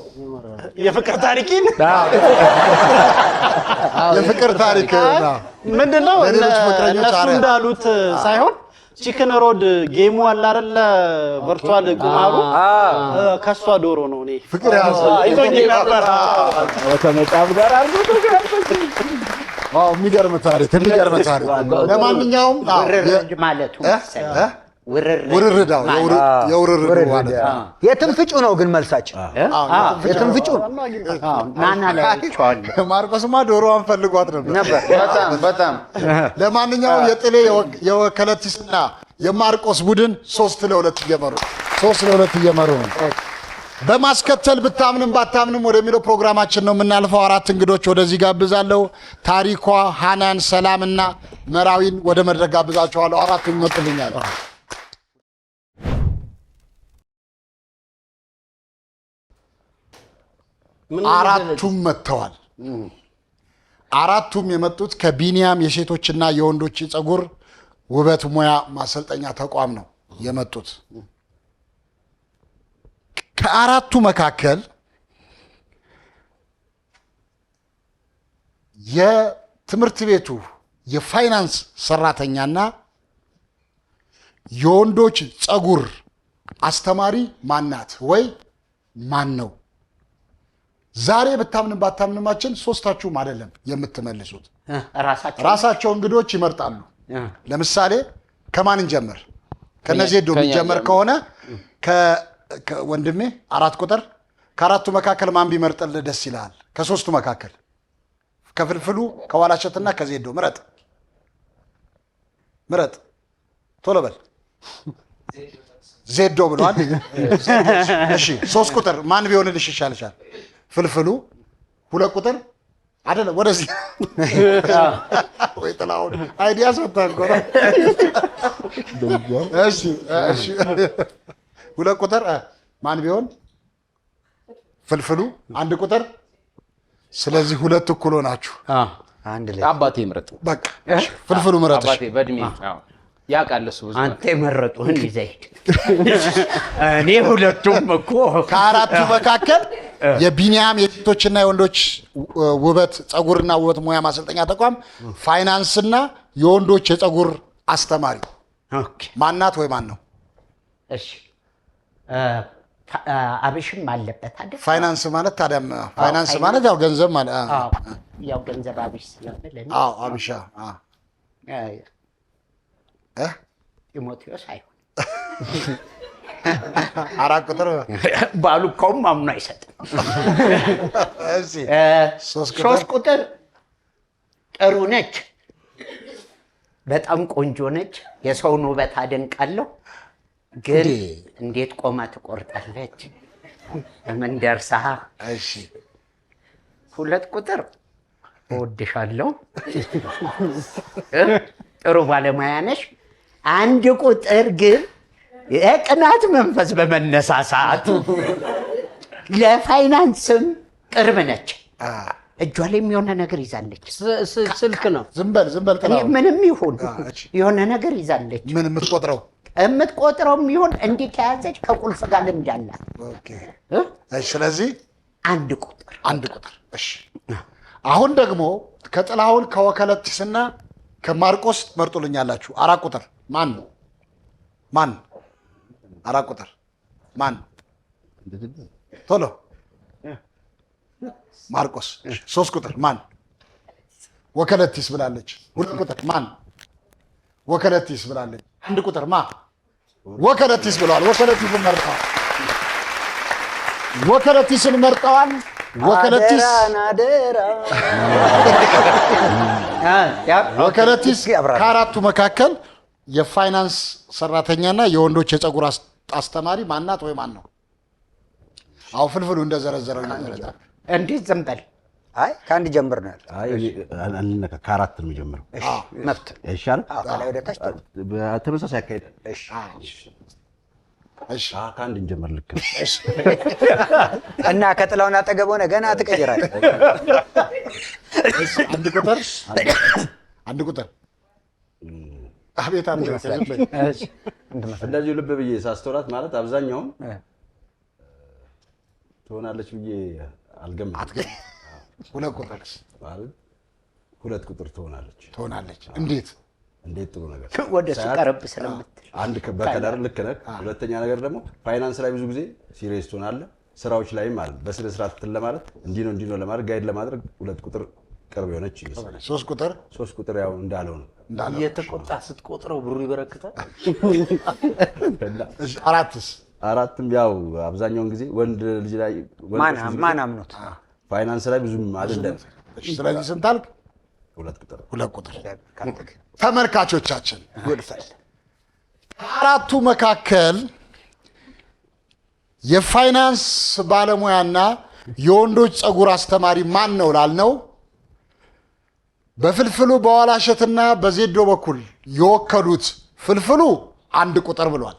የፍቅር ታሪክን የፍቅር ታሪክ ምንድነው? እነሱ እንዳሉት ሳይሆን ቺክን ሮድ ጌሙ አለ አይደለ? ቨርቹዋል ቁማሩ ከሷ ዶሮ ነው። እኔ ፍቅር ይዞኝ ነበር ከመጣብ ጋር አርጎ የሚገርም ታሪክ የሚገርም ታሪክ። ለማንኛውም ማለቱ ውርርድ የውርርድ ማለት የትም ፍጩ ነው ግን መልሳችን የትም ፍጩ ናና ላይ ማርቆስማ ዶሮዋን ፈልጓት ነበር በጣም። ለማንኛውም የጥሌ የወከለቲስና የማርቆስ ቡድን 3-2 እየመሩ ነው። በማስከተል ብታምንም ባታምንም ወደሚለው ፕሮግራማችን ነው የምናልፈው። 4 እንግዶች ወደዚህ ጋብዛለሁ። ታሪኳ፣ ሃናን፣ ሰላምና መራዊን ወደ መድረክ ጋብዛቸዋለሁ። 4 ይመጡልኛል። አራቱም መጥተዋል። አራቱም የመጡት ከቢኒያም የሴቶችና የወንዶች ፀጉር ውበት ሙያ ማሰልጠኛ ተቋም ነው የመጡት። ከአራቱ መካከል የትምህርት ቤቱ የፋይናንስ ሰራተኛና የወንዶች ፀጉር አስተማሪ ማናት ወይ ማን ነው? ዛሬ ብታምንም ባታምንማችን ሶስታችሁም አይደለም የምትመልሱት። ራሳቸው እንግዶች ይመርጣሉ። ለምሳሌ ከማን እንጀምር? ከነዚህ ዶ የሚጀምር ከሆነ ከወንድሜ 4 ቁጥር ከአራቱ መካከል ማን ቢመርጥልህ ደስ ይላል? ከሶስቱ መካከል ከፍልፍሉ ከዋላሸትና ከዜዶ ምረጥ። ቶሎ በል። ዜዶ ብሏል። እሺ 3 ቁጥር ማን ቢሆንልሽ ይሻልሻል? ፍልፍሉ 2 ቁጥር አይደለም፣ ወደዚህ ወይ ጥላውን አይዲያ ሰጥተህ እኮ ነው። እሺ 2 ቁጥር ማን ቢሆን? ፍልፍሉ 1 ቁጥር። ስለዚህ 2 እኩል ሆናችሁ አንድ ላይ አባቴ ምረጥ። በቃ ፍልፍሉ ምረጥ። አባቴ በእድሜ ያውቃል እሱ ብዙ። አንተ የመረጡህን ይዘህ ሂድ። እኔ ሁለቱም እኮ ከአራቱ መካከል የቢኒያም የሴቶችና የወንዶች ውበት ፀጉርና ውበት ሙያ ማሰልጠኛ ተቋም ፋይናንስና የወንዶች የፀጉር አስተማሪ ማናት ወይ ማን ነው? እሺ አብሽም አለበት አይደል? ፋይናንስ ማለት ታዲያ ፋይናንስ ማለት ያው ገንዘብ ማለት ያው ገንዘብ አብሽ ስለሆነ አዎ አብሻ ጢሞቴዎስ አይሆን 4 ቁጥር ባሉካውም አምኖ አይሰጥም። እሺ 3 ቁጥር ጥሩ ነች፣ በጣም ቆንጆ ነች። የሰውን ውበት አደንቃለሁ፣ ግን እንዴት ቆማ ትቆርጣለች? ምን ደርሳ? እሺ 2 ቁጥር እወድሻለሁ፣ ጥሩ ባለሙያ ነሽ። 1 ቁጥር ግን የቅናት መንፈስ በመነሳሳት ለፋይናንስም ቅርብ ነች። እጇ ላይ የሆነ ነገር ይዛለች። ስልክ ነው። ዝም በል ምንም ይሁን የሆነ ነገር ይዛለች። ምን የምትቆጥረውም ይሁን እንዲህ ከያዘች ከቁልፍ ጋር ልምድ አላት። ስለዚህ 1 ቁጥር 1 ቁጥር። እሺ አሁን ደግሞ ከጥላሁን ከወከለቲስና ከማርቆስ መርጡልኛላችሁ። 4 ቁጥር ማን? 4 ቁጥር ማን? ቶሎ ማርቆስ። 3 ቁጥር ማን? ወከለቲስ ብላለች። 2 ቁጥር ማን? ወከለቲስ ብላለች። 1 ቁጥር ማ? ወከለቲስ ብለዋል። ወከለቲስን መርጠዋል። ወከለቲስ ከአራቱ መካከል የፋይናንስ ሰራተኛና የወንዶች የፀጉር አስተማሪ ማናት ወይ ማን ነው? አው ፍልፍሉ እንደዘረዘረው ይዘረዘራል። እንዴት ዝም በል። አይ ከአንድ ጀምር ነው ያለው። አይ ከ4 ነው የሚጀምረው። እሺ መፍት ይሻል። ከላይ ወደ ታች ተመሳሳይ አካሄድ። እሺ ከአንድ እንጀምር። ልክ እና ከጥላውን አጠገብ ሆነ ገና ትቀይራለህ። 1 ቁጥር አቤት አንተ እንደዚህ ልብ ብዬ ሳስተውላት ማለት አብዛኛውን ትሆናለች ብዬ አልገምትም። 2 ቁጥር ማለት 2 ቁጥር ትሆናለች። እንዴት ጥሩ ነገር ወደ እሱ ቀረብ ስለምትል አንድ በከለር ልክ ነህ። ሁለተኛ ነገር ደግሞ ፋይናንስ ላይ ብዙ ጊዜ ሲሪየስ ትሆናለህ። ስራዎች ላይም ማለት በስነ ስርዓት እንትን ለማለት እንዲህ ነው ለማለት ጋይድ ለማድረግ 2 ቁጥር ቅርብ የሆነች ይመስላል። 3 ቁጥር ያው እንዳለው ነው። እየተቆጣ ስትቆጥረው ብሩ ይበረክታል። አራትም ያው አብዛኛውን ጊዜ ወንድ ልጅ ላይ ማን አምኖት ፋይናንስ ላይ ብዙም አይደለም። ስለዚህ ስንት አልክ? 2 ቁጥር። ተመልካቾቻችን ከአራቱ መካከል የፋይናንስ ባለሙያና የወንዶች ፀጉር አስተማሪ ማን ነው ላልነው በፍልፍሉ በዋላሸትና በዜዶ በኩል የወከሉት ፍልፍሉ 1 ቁጥር ብሏል።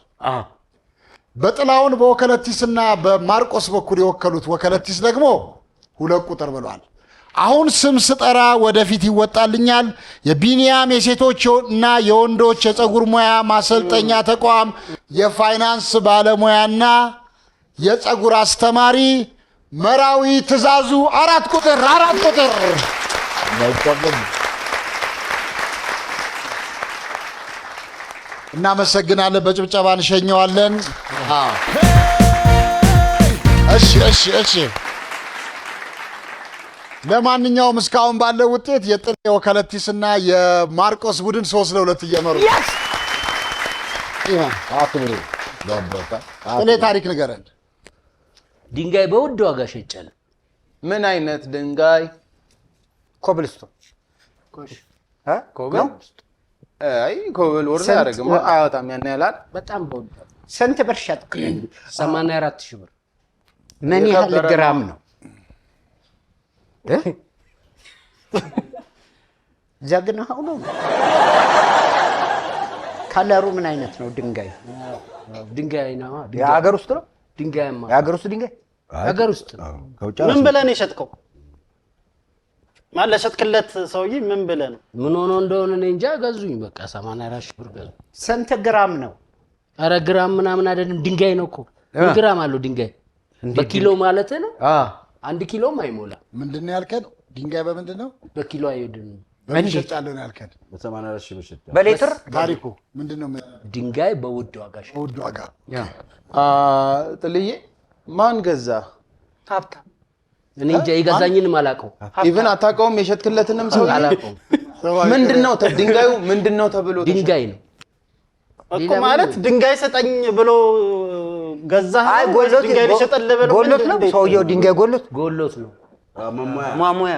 በጥላውን በወከለቲስና በማርቆስ በኩል የወከሉት ወከለቲስ ደግሞ 2 ቁጥር ብሏል። አሁን ስም ስጠራ ወደፊት ይወጣልኛል። የቢኒያም የሴቶችና የወንዶች የፀጉር ሙያ ማሰልጠኛ ተቋም የፋይናንስ ባለሙያና የፀጉር አስተማሪ መራዊ ትእዛዙ 4 ቁጥር እናመሰግናለን። በጭብጨባ እንሸኘዋለን። እሺ ለማንኛውም እስካሁን ባለው ውጤት የጥሌ ወከለቲስና የማርቆስ ቡድን 3-2 እየመሩ አክብሩ። ጥሌ ታሪክ ንገረን። ድንጋይ በውድ ዋጋ ሸጫለ። ምን አይነት ድንጋይ? ኮብልስቶን ኮብል? አይ ኮብል ወርዳ ያደርግም አያወጣም። ያን ያህል በጣም በውድ። ስንት ብር ሸጥክ? 84,000 ብር። ምን ያህል ግራም ነው? ጀግናው ነው። ከለሩ ምን አይነት ነው? ድንጋይ ድንጋይ ነው። የሀገር ውስጥ ነው። ድንጋይማ የሀገር ውስጥ ድንጋይ ሀገር ውስጥ ነው። ምን ብለህ ነው የሸጥከው? ማለት ለሸጥክለት ሰውዬ ምን ብለህ ነው? ምን ሆኖ እንደሆነ እኔ እንጃ። ገዙኝ በቃ 84,000 ብር ገዙ። ስንት ግራም ነው? አረ ግራም ምናምን አይደለም፣ ድንጋይ ነው እኮ። ግራም አለው ድንጋይ። በኪሎ ማለት ነው። 1 ኪሎም አይሞላ። ምንድነው ያልከን? ድንጋይ በምንድን ነው? በኪሎ አይወድም። በሚሸጣለው ነው ያልከን? በ84,000 ብር ሸጣ። በሌትር ታሪኩ ምንድነው? ድንጋይ በውድ ዋጋ ሸጠ። በውድ ዋጋ። ጥልዬ ማን ገዛ? ሀብታም። እኔ እንጃ የገዛኝንም አላውቀውም። ኢቭን አታውቀውም? የሸጥክለትንም ሰው አላውቀውም። ምንድነው ድንጋዩ? ምንድነው ተብሎ? ድንጋይ ነው እኮ ማለት ድንጋይ ሰጠኝ ብሎ ገዛህ? አይ ጎሎት ድንጋይ ሊሸጥልህ ብሎ ጎሎት ነው ሰውየው። ድንጋይ ጎሎት ነው። ማሞያ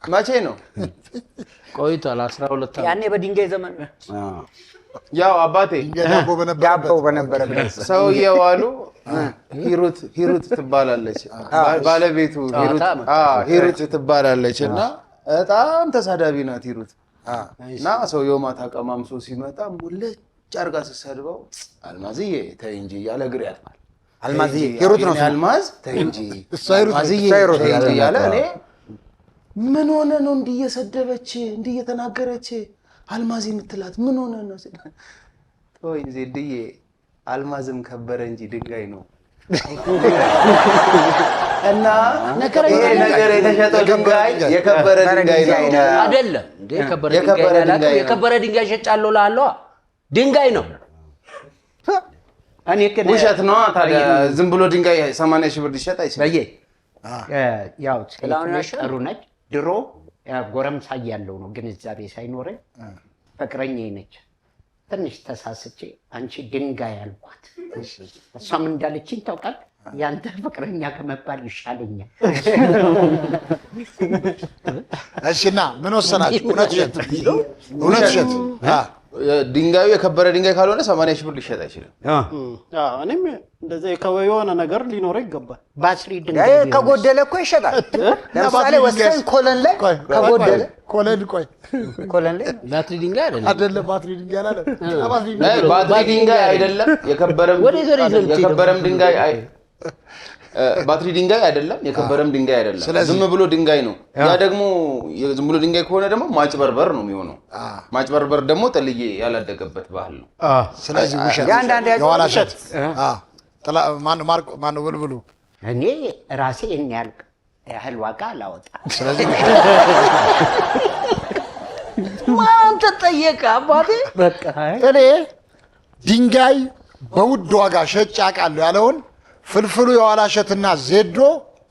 መቼ ነው? ቆይቷል። 12 ዓመት። ያኔ በድንጋይ ዘመን ያው አባቴ ዳቦ በነበረበት ሰውየው አሉ ሂሩት ትባላለች። ባለቤቱ ሂሩት ትባላለች እና በጣም ተሳዳቢ ናት ሂሩት። እና ሰውየው ማታ ቀማምሶ ሲመጣ ሙልጭ አርጋ ስትሰድበው አልማዝዬ ተይ እንጂ እያለ እግር ያጥባል። አልማዝዬ ሂሩት ነው። አልማዝ ተይ እንጂ አልማዝዬ ተይ እንጂ እያለ እኔ ምን ሆነ ነው እንዲህ እየሰደበች እንዲህ እየተናገረች አልማዝ የምትላት ምን ሆነ ነው? ተወኝ ዜድዬ፣ አልማዝም ከበረ እንጂ ድንጋይ ነው። እና ነገር የተሸጠው ድንጋይ የከበረ ድንጋይ ነው አይደለም እንዴ? የከበረ ድንጋይ ሸጫለሁ እላለሁ። ድንጋይ ነው። እኔ ግን ውሸት ነው ታዲያ። ዝም ብሎ ድንጋይ 80,000 ብር ሊሸጥ አይችልም። ያው ጥሩ ነች። ድሮ ጎረምሳ እያለሁ ነው ግንዛቤ ሳይኖረኝ ፍቅረኛዬ ነች። ትንሽ ተሳስቼ አንቺ ድንጋይ አልኳት። እሷም እንዳለችኝ ታውቃለህ፣ ያንተ ፍቅረኛ ከመባል ይሻለኛል። እሺና ምን ወሰናችሁ? እውነት ሸጥ ድንጋዩ የከበረ ድንጋይ ካልሆነ 80,000 ብር ሊሸጥ አይችልም። እኔም እንደዚህ የሆነ ነገር ሊኖረው ይገባል። ባትሪ ድንጋይ ከጎደለ እኮ ይሸጣል። ለምሳሌ ወሰን ኮለን ላይ ከጎደለ ኮለን ላይ ባትሪ ድንጋይ አይደለም ባትሪ ድንጋይ አላለም። ባትሪ ድንጋይ አይደለም የከበረም ድንጋይ ባትሪ ድንጋይ አይደለም፣ የከበረም ድንጋይ አይደለም። ዝም ብሎ ድንጋይ ነው። ያ ደግሞ ዝም ብሎ ድንጋይ ከሆነ ደግሞ ማጭበርበር ነው የሚሆነው። ማጭበርበር ደግሞ ጥልዬ ያላደገበት ባህል ነው። ስለዚህ ውሸት የኋላ ውሸት ማነው ብልብሉ? እኔ ራሴ ያህል ዋጋ አላወጣም። ስለዚህ ማን ተጠየቀ? አባቴ በቃ እኔ ድንጋይ በውድ ዋጋ ሸጬ አውቃለሁ ያለውን ፍልፍሉ የኋላ እሸትና ዜዶ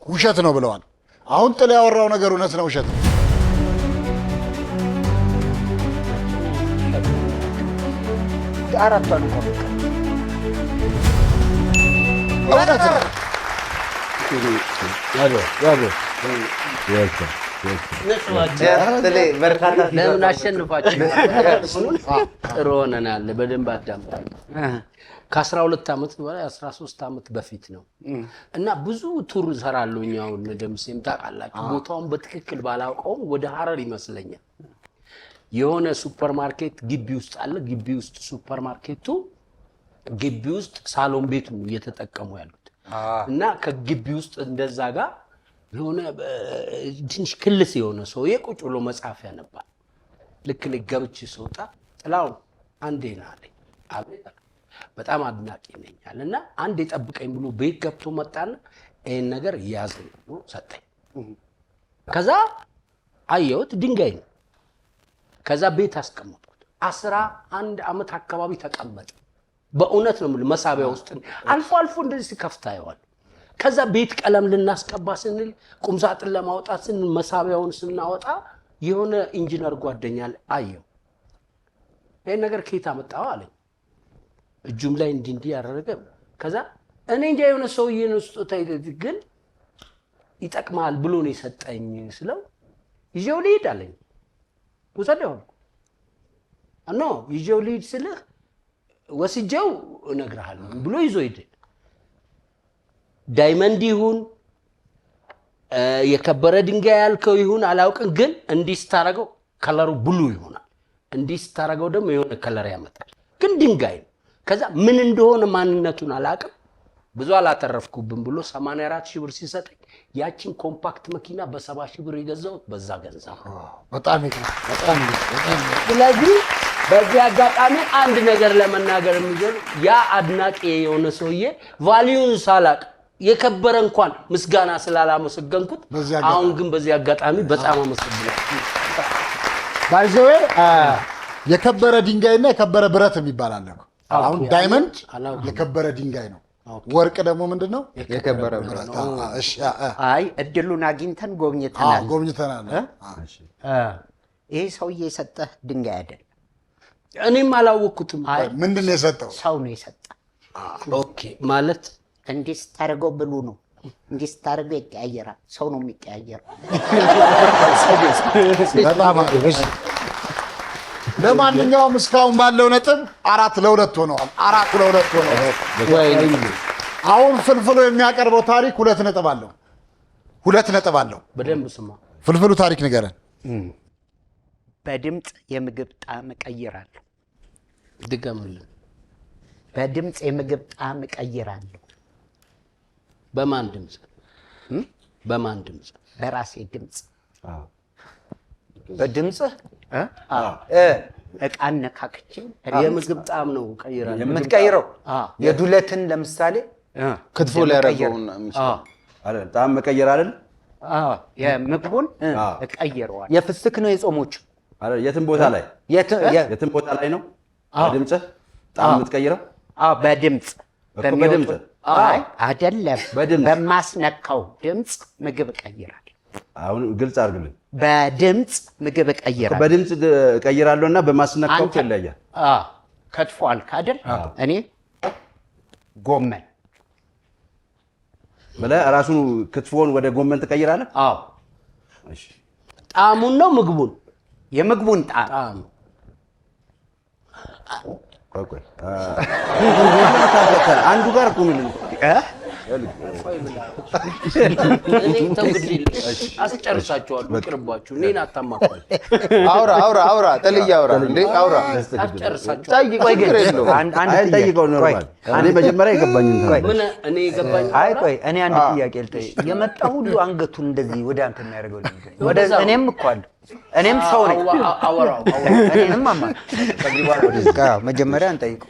ውሸት ነው ብለዋል። አሁን ጥላ ያወራው ነገር እውነት ነው ውሸት ነው? አራቷን እኮ እውነት ነው። ለምን አሸንፋችሁ? ጥሩ ሆነናል። በደንብ አዳምጣል። ከ12 ዓመት በላይ 13 ዓመት በፊት ነው እና ብዙ ቱር እሰራለሁ። እኛው ደምሴም ታውቃላችሁ። ቦታውን በትክክል ባላውቀውም ወደ ሐረር ይመስለኛል የሆነ ሱፐርማርኬት ግቢ ውስጥ አለ። ግቢ ውስጥ ሱፐርማርኬቱ ግቢ ውስጥ ሳሎን ቤቱ እየተጠቀሙ ያሉት እና ከግቢ ውስጥ እንደዛ ጋር የሆነ ትንሽ ክልስ የሆነ ሰውዬ ቁጭ ብሎ መጽሐፍ ያነባል። ልክ ገብቼ ስወጣ ጥላውን አንዴ ና አለኝ። አቤት በጣም አድናቂ ነኝ አለና አንዴ ጠብቀኝ ብሎ ቤት ገብቶ መጣና ይሄን ነገር ያዘኝ ብሎ ሰጠኝ። ከዛ አየሁት ድንጋይ ነው። ከዛ ቤት አስቀመጥኩት። 11 ዓመት አካባቢ ተቀመጠ። በእውነት ነው የምልህ መሳቢያ ውስጥ አልፎ አልፎ እንደዚህ ሲከፍታ ይዋል ከዛ ቤት ቀለም ልናስቀባ ስንል ቁምሳጥን ለማውጣት ስንል መሳቢያውን ስናወጣ የሆነ ኢንጂነር ጓደኛ አየው። ይሄን ነገር ከየት አመጣው አለኝ። እጁም ላይ እንዲህ ያደረገ ከዛ እኔ እንጃ የሆነ ሰውዬ ነው ስጦታ ግን ይጠቅማል ብሎ ነው የሰጠኝ ስለው ይዤው ልሂድ አለኝ። ወሰደው አኖ ይዤው ልሂድ ስልህ ወስጄው እነግርሃለሁ ብሎ ይዞ ሄደ። ዳይመንድ ይሁን የከበረ ድንጋይ ያልከው ይሁን አላውቅም፣ ግን እንዲህ ስታረገው ከለሩ ብሉ ይሆናል። እንዲህ ስታረገው ደግሞ የሆነ ከለር ያመጣል። ግን ድንጋይ ነው። ከዛ ምን እንደሆነ ማንነቱን አላውቅም። ብዙ አላተረፍኩብም ብሎ 84,000 ብር ሲሰጠኝ ያቺን ኮምፓክት መኪና በ70,000 ብር የገዛሁት በዛ ገንዘብ። በጣም ስለዚህ በዚህ አጋጣሚ አንድ ነገር ለመናገር የሚገርም ያ አድናቂ የሆነ ሰውዬ ቫልዩን ሳላቅ የከበረ እንኳን ምስጋና ስላላመሰገንኩት አሁን ግን በዚህ አጋጣሚ በጣም አመሰግናለሁ። ባይዘዌ የከበረ ድንጋይና የከበረ ብረት የሚባል አለ። አሁን ዳይመንድ የከበረ ድንጋይ ነው። ወርቅ ደግሞ ምንድነው? የከበረ ብረት። እሺ አይ እድሉን አግኝተን ጎብኝተናል። ጎብኝተናል። እሺ ይሄ ሰውዬ የሰጠህ ድንጋይ አይደለም። እኔም አላወቅኩትም። ምንድነው የሰጠው? ሰው ነው የሰጠህ። ኦኬ ማለት እንዲህ ስታደርገው ብሉ ነው። እንዲህ ስታደርገው ይቀያየራል። ሰው ነው የሚቀያየረው። በጣም አሪፍ። ለማንኛውም እስካሁን ባለው ነጥብ 4-2 ሆነዋል። 4-2 ሆነዋል። አሁን ፍልፍሉ የሚያቀርበው ታሪክ 2 ነጥብ አለው። 2 ነጥብ አለው። በደንብ ስማ። ፍልፍሉ ታሪክ ንገረን። በድምፅ የምግብ ጣዕም እቀይራለሁ። ድገምልን። በድምፅ የምግብ ጣዕም እቀይራለሁ። በማን ድምፅ? በማን ድምፅ? በራሴ ድምፅ። በድምጽህ እቃ ነካክቼ የምግብ ጣዕም ነው ቀይራለሁ የምትቀይረው። የዱለትን ለምሳሌ ክትፎ ላይ ያደረገውን አይደል? ጣዕም መቀየር አይደል? የምግቡን እቀይረዋል። የፍስክ ነው የጾሞች አይደል? የትም ቦታ ላይ ነው በድምጽህ ጣዕም የምትቀይረው? በድምፅ በድምጽ አይደለም፣ በማስነካው ድምፅ ምግብ እቀይራለሁ። አሁን ግልጽ አድርግልኝ። በድምፅ ምግብ እቀይራለሁ። በድምጽ እቀይራለሁና በማስነካው ይለያል። ከትፎ አልክ አይደል? እኔ ጎመን ብለህ ራሱን ክትፎን ወደ ጎመን ትቀይራለህ? አዎ። እሺ፣ ጣዕሙን ነው ምግቡን? የምግቡን ጣዕም። ቆይ አንዱ ጋር እኮ ምን አስጨርሳቸዋለሁ። ይቅርባችሁ፣ እኔን አታማክሩ። አውራ ጥልዬ አውራ እንዴ አውራ አስጨርሳቸዋለሁ። ቆይ ግን ጠይቀው ነው። እኔ መጀመሪያ የገባኝን ምን እኔ የገባኝ ቆይ እኔ አንድ ጥያቄ ልጠይቅ። የመጣ ሁሉ አንገቱን እንደዚህ ወደ አንተ የሚያደርገው ወደ እኔም እኮ አለ። እኔም ሰው ነኝ። አወራው እኔንም አማ መጀመሪያ እንጠይቀው።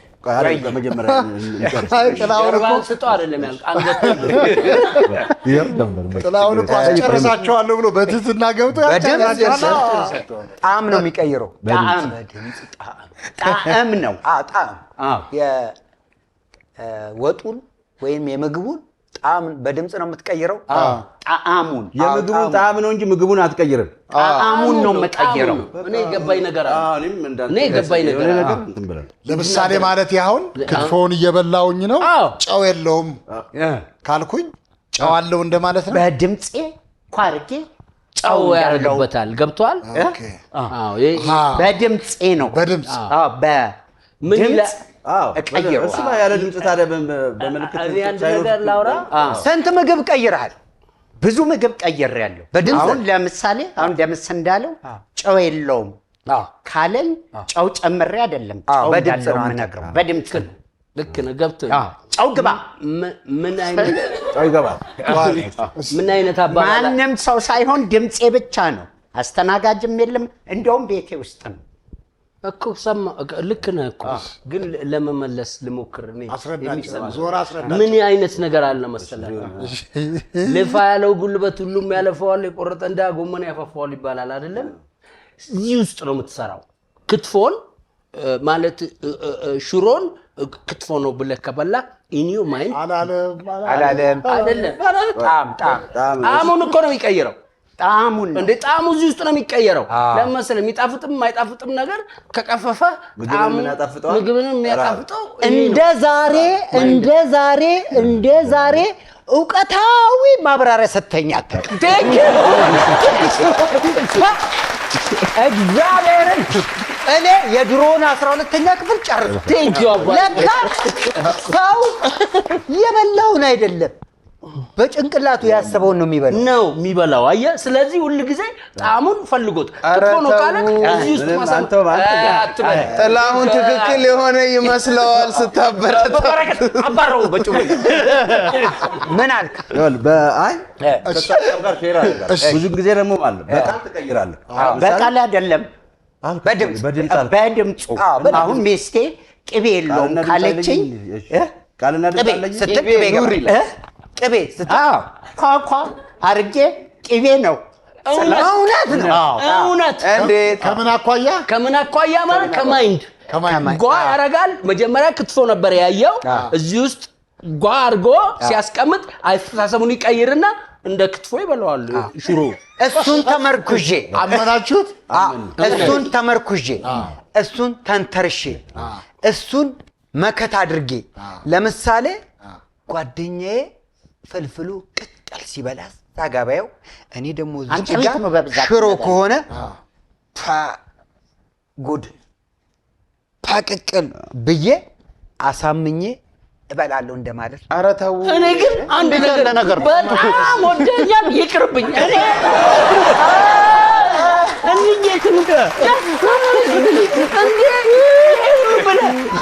መጀመሪያ ጥላሁን እኮ አስጨርሳቸዋለሁ ብሎ በትህትና ገብቶ ጣዕም ነው የሚቀይረው። ጣዕም ነው። ጣዕም የወጡን ወይም የምግቡን ጣዕም በድምፅ ነው የምትቀይረው። ጣዕሙን የምግቡን ጣዕም ነው እንጂ ምግቡን አትቀይርም። ጣዕሙን ነው የምቀይረው። እኔ የገባኝ ነገር አለ። እኔ የገባኝ ነገር ለምሳሌ ማለት ያሁን ክትፎውን እየበላውኝ ነው፣ ጨው የለውም ካልኩኝ ጨው አለው እንደማለት ነው። በድምጼ ኳርጌ ጨው ያደርግበታል። ገብቷል? አዎ፣ በድምጼ ነው። በድምጽ በድምጽ እቀይረዋለሁ። እሱ ላይ ያለ ድምጽ ታዲያ በመልክት አንድ ነገር ላውራ። ስንት ምግብ ቀይረሃል? ብዙ ምግብ ቀይሬያለሁ። አሁን ለምሳሌ ደምስ እንዳለው ጨው የለውም ካለኝ ጨው ጨምሬ አይደለም፣ በድምጽ ነው የምነግረው። በድምጽ ነው። ልክ ነህ። ገብቶኝ። ጨው ግባ። ምን አይነት ጨው ይገባል? ምን አይነት አባባል? ማንም ሰው ሳይሆን ድምጼ ብቻ ነው። አስተናጋጅም የለም። እንደውም ቤቴ ውስጥ ነው እኮ። ሰማ። ልክ ነህ እኮ፣ ግን ለመመለስ ልሞክር። እኔ ምን አይነት ነገር አለ መሰለህ? ልፋ ያለው ጉልበት ሁሉም ያለፈዋል፣ የቆረጠ እንዳ ጎመን ያፈፋዋል ይባላል አይደለም? እዚህ ውስጥ ነው የምትሰራው። ክትፎን ማለት ሽሮን ክትፎ ነው ብለህ ከበላ ኢኒዮ ማይን አላለም አይደለም ጣሙን እኮ ነው የሚቀይረው ጣሙን እንደ ጣሙ እዚህ ውስጥ ነው የሚቀየረው ለምሳሌ የሚጣፍጥም የማይጣፍጥም ነገር ከቀፈፈ ጣሙ ምግብንም የሚያጣፍጠው እንደ ዛሬ ዕውቀታዊ ማብራሪያ ሰጥተኛል እግዚአብሔርን እኔ የድሮውን 12ኛ ክፍል ጨርሼ ለካ ሰው የበላውን አይደለም በጭንቅላቱ ያሰበውን ነው የሚበላው አየህ ስለዚህ ሁሉ ጊዜ ጣሙን ፈልጎት ክትፎ ነው ካለ እዚህ ውስጥ ማሳንተው ጥላሁን ትክክል የሆነ ይመስለዋል ስታበረታ በበረከት አባረው በጭው ምን አልክ በአይ ተሳቀር ሼራ ብዙ ጊዜ ደግሞ ማለት በቃል ትቀይራለህ በቃል አይደለም በድምፁ አሁን ሚስቴ ቅቤ የለውም ካለችኝ ቃልና ደታለኝ ስትቅቤ ቅቤ ኳኳ አርጌ ቅቤ ነው እውነት ነው እውነት እንዴት ከምን አኳያ ማለት ከማይንድ ጓ ያረጋል መጀመሪያ ክትፎ ነበር ያየው እዚህ ውስጥ ጓ አርጎ ሲያስቀምጥ አስተሳሰቡን ይቀይርና እንደ ክትፎ ይበላዋል ሽሮ እሱን ተመርኩዤ አመናችሁት እሱን ተመርኩዤ እሱን ተንተርሼ እሱን መከታ አድርጌ ለምሳሌ ጓደኛዬ ፍልፍሉ ቅጠል ሲበላ ታጋባየው እኔ ደግሞ እዚህ ጋር ሽሮ ከሆነ ጉድ ፓቅቅል ብዬ አሳምኜ እበላለሁ እንደማለት ኧረ ተው እኔ ግን አንድ ነገር በጣም ወደኛል ይቅርብኝ እኔ እንዴት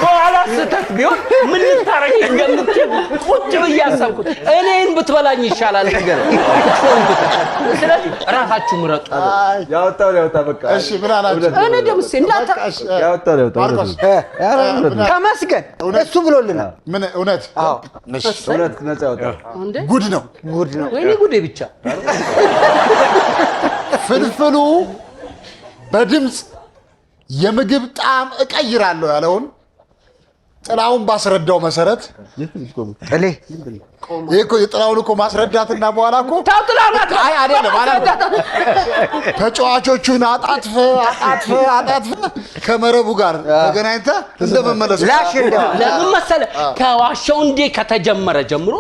በኋላ ስተት ቢሆን ምን ልታረግ እንደምትችል ቁጭ ብዬ አሰብኩት እኔን ብትበላኝ ይሻላል ነገር ስለዚህ ራሳችሁ ምረጡ ያወጣው በቃ እሺ ምን አላችሁ እኔ ደምሴ እንዳታ ያወጣው ተመስገን እሱ ብሎልናል ምን እውነት እውነት ነፃ ያወጣው ጉድ ነው ወይኔ ጉዴ ብቻ ፍልፍሉ በድምጽ የምግብ ጣዕም እቀይራለሁ ያለውን ጥላውን ባስረዳው መሰረት እኮ የጥላውን እኮ ማስረዳትና በኋላ እኮ ታጥላናት አይ አይደለም ተጫዋቾቹን አጣጥፈ ከመረቡ ጋር ተገናኝተ እንደመመለስ ለምን መሰለህ ከዋሻው እንዴ ከተጀመረ ጀምሮ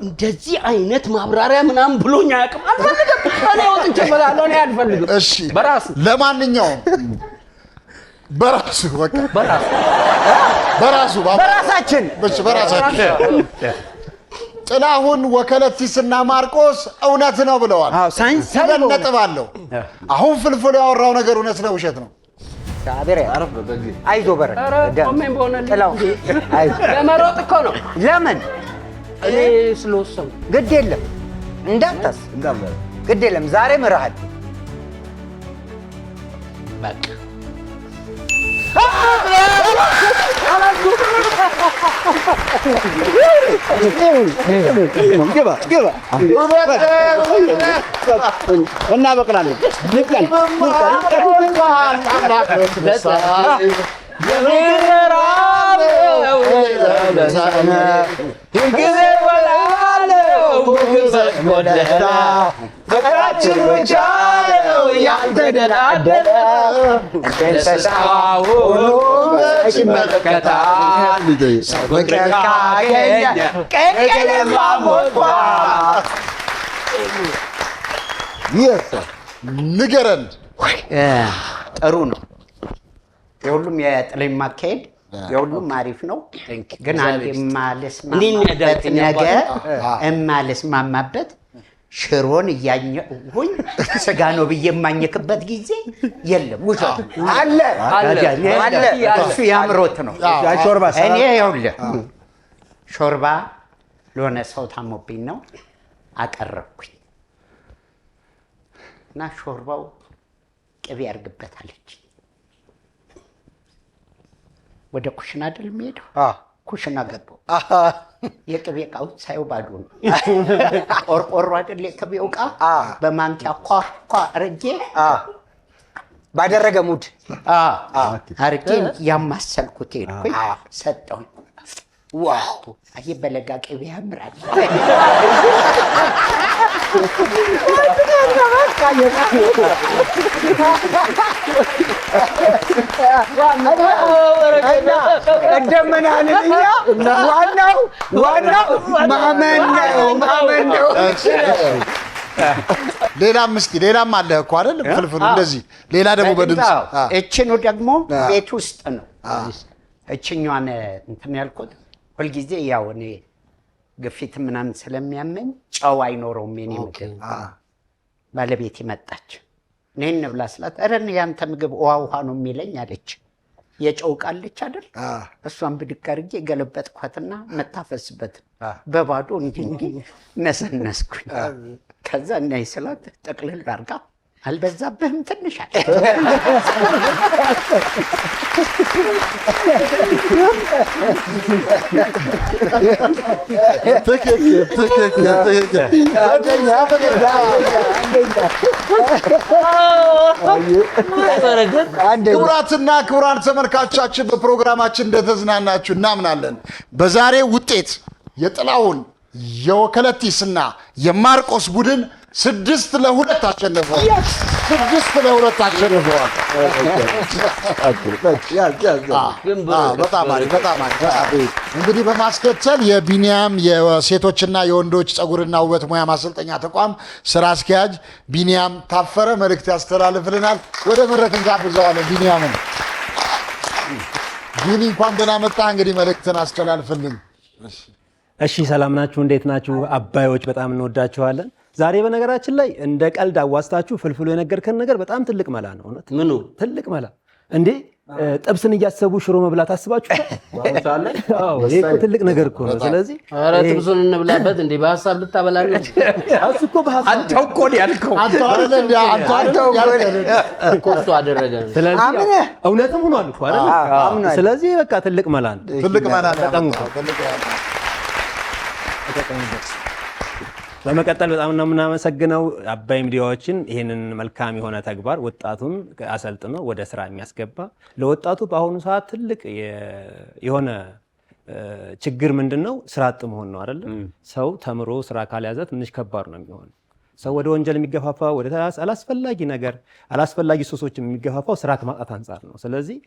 እንደዚህ አይነት ማብራሪያ ምናምን ብሎኛ ያቅም አልፈልግም እኔ ወጥቼ እበላለሁ እኔ አልፈልግም እሺ በራሱ ለማንኛውም በራሳችን ጥላሁን ወከለቲስና ማርቆስ እውነት ነው ብለዋል ሳይንስ ነጥብ አለው አሁን ፍልፍሉ ያወራው ነገር እውነት ነው ውሸት ነው አይዞህ በረከት ጥላሁን ለመሮጥ እኮ ነው ለምን እኔ ስለወሰንኩ ግድ የለም እንዳታስብ ግድ የለም ዛሬ ምርሃል በቃ እናበቅላለን ንገረን ጥሩ ነው የሁሉም የጥለኝ ማካሄድ የሁሉም አሪፍ ነው ግን አንድ የማልስማማበት ሽሮን እያኘሁኝ ስጋ ነው ብዬ የማኘክበት ጊዜ የለም ውሸት አለ እሱ ያምሮት ነው እኔ ይኸውልህ ሾርባ ለሆነ ሰው ታሞብኝ ነው አቀረብኩኝ እና ሾርባው ቅቤ ያርግበታለች ወደ ኩሽና አይደል የሚሄደው ኩሽና ገባው የቅቤ ዕቃው ሳይው ባዶ ነው ቆርቆሮ አይደል የቅቤው ዕቃ በማንኪያ ኳ አረጌ ባደረገ ሙድ አርጌ ያማሰልኩት ሄድኩኝ ሰጠሁኝ። ዋው አይ በለጋ ቅቤ ያምራል። እንደምናልን ዋናው ማመን ነው። ሌላም አለ እኮ አይደል? ፍልፍሉ እንደዚህ ሌላ ደግሞ በድምጽ እችኑ ደግሞ ቤት ውስጥ ነው። እችኛዋን እንትን ያልኩት ሁልጊዜ ያው እኔ ግፊት ምናምን ስለሚያመኝ ጨው አይኖረውም የኔ ምግብ። ባለቤት መጣች እኔን ብላ ስላት ኧረ ያንተ ምግብ ውሃ ነው የሚለኝ አለች። የጨው ቃልች አይደል? እሷን ብድግ አድርጌ ገለበጥኳትና መታፈስበት በባዶ እንዲህ ነሰነስኩኝ። ከዛ እናይ ስላት ጠቅልል አድርጋ አልበዛብህም ትንሽ አለ። ክቡራትና ክቡራን ተመልካቾቻችን በፕሮግራማችን እንደተዝናናችሁ እናምናለን። በዛሬ ውጤት የጥላውን የወከለቲስና የማርቆስ ቡድን 6-2 አሸንፈዋል። 6-2 አሸንፈዋል። በጣም አሪፍ። እንግዲህ በማስከተል የቢኒያም የሴቶችና የወንዶች ፀጉርና ውበት ሙያ ማሰልጠኛ ተቋም ስራ አስኪያጅ ቢኒያም ታፈረ መልእክት ያስተላልፍልናል። ወደ መድረክ እንጋብዘዋለን ቢኒያምን። ቢኒ እንኳን ደህና መጣህ። እንግዲህ መልእክትን አስተላልፍልን። እሺ ሰላም ናችሁ? እንዴት ናችሁ? አባዮች በጣም እንወዳችኋለን። ዛሬ በነገራችን ላይ እንደ ቀልድ አዋስታችሁ ፍልፍሉ የነገርከን ነገር በጣም ትልቅ መላ ነው። እውነት ምኑ ትልቅ መላ እንዴ? ጥብስን እያሰቡ ሽሮ መብላት አስባችሁ? አዎ ይሄ ትልቅ ነገር እኮ ነው። ስለዚህ ኧረ ጥብሱን እንብላበት እንዴ! በሐሳብ ልታበላን ነው እኮ በሐሳብ አንተው እኮ ነው ያልከው። አንተው እኮ አደረገ። ስለዚህ እውነትም ሆኗል እኮ አይደል? ስለዚህ በቃ ትልቅ መላ ነው። በመቀጠል በጣም ነው የምናመሰግነው አባይ ሚዲያዎችን ይህንን መልካም የሆነ ተግባር ወጣቱን አሰልጥኖ ወደ ስራ የሚያስገባ ለወጣቱ በአሁኑ ሰዓት ትልቅ የሆነ ችግር ምንድነው? ስራ አጥ መሆን ነው አይደል? ሰው ተምሮ ስራ ካልያዘ ትንሽ ከባድ ነው የሚሆነው። ሰው ወደ ወንጀል የሚገፋፋው ወደ አላስፈላጊ ነገር አላስፈላጊ ሱሶች የሚገፋፋው ስራ ከማጣት አንጻር ነው። ስለዚህ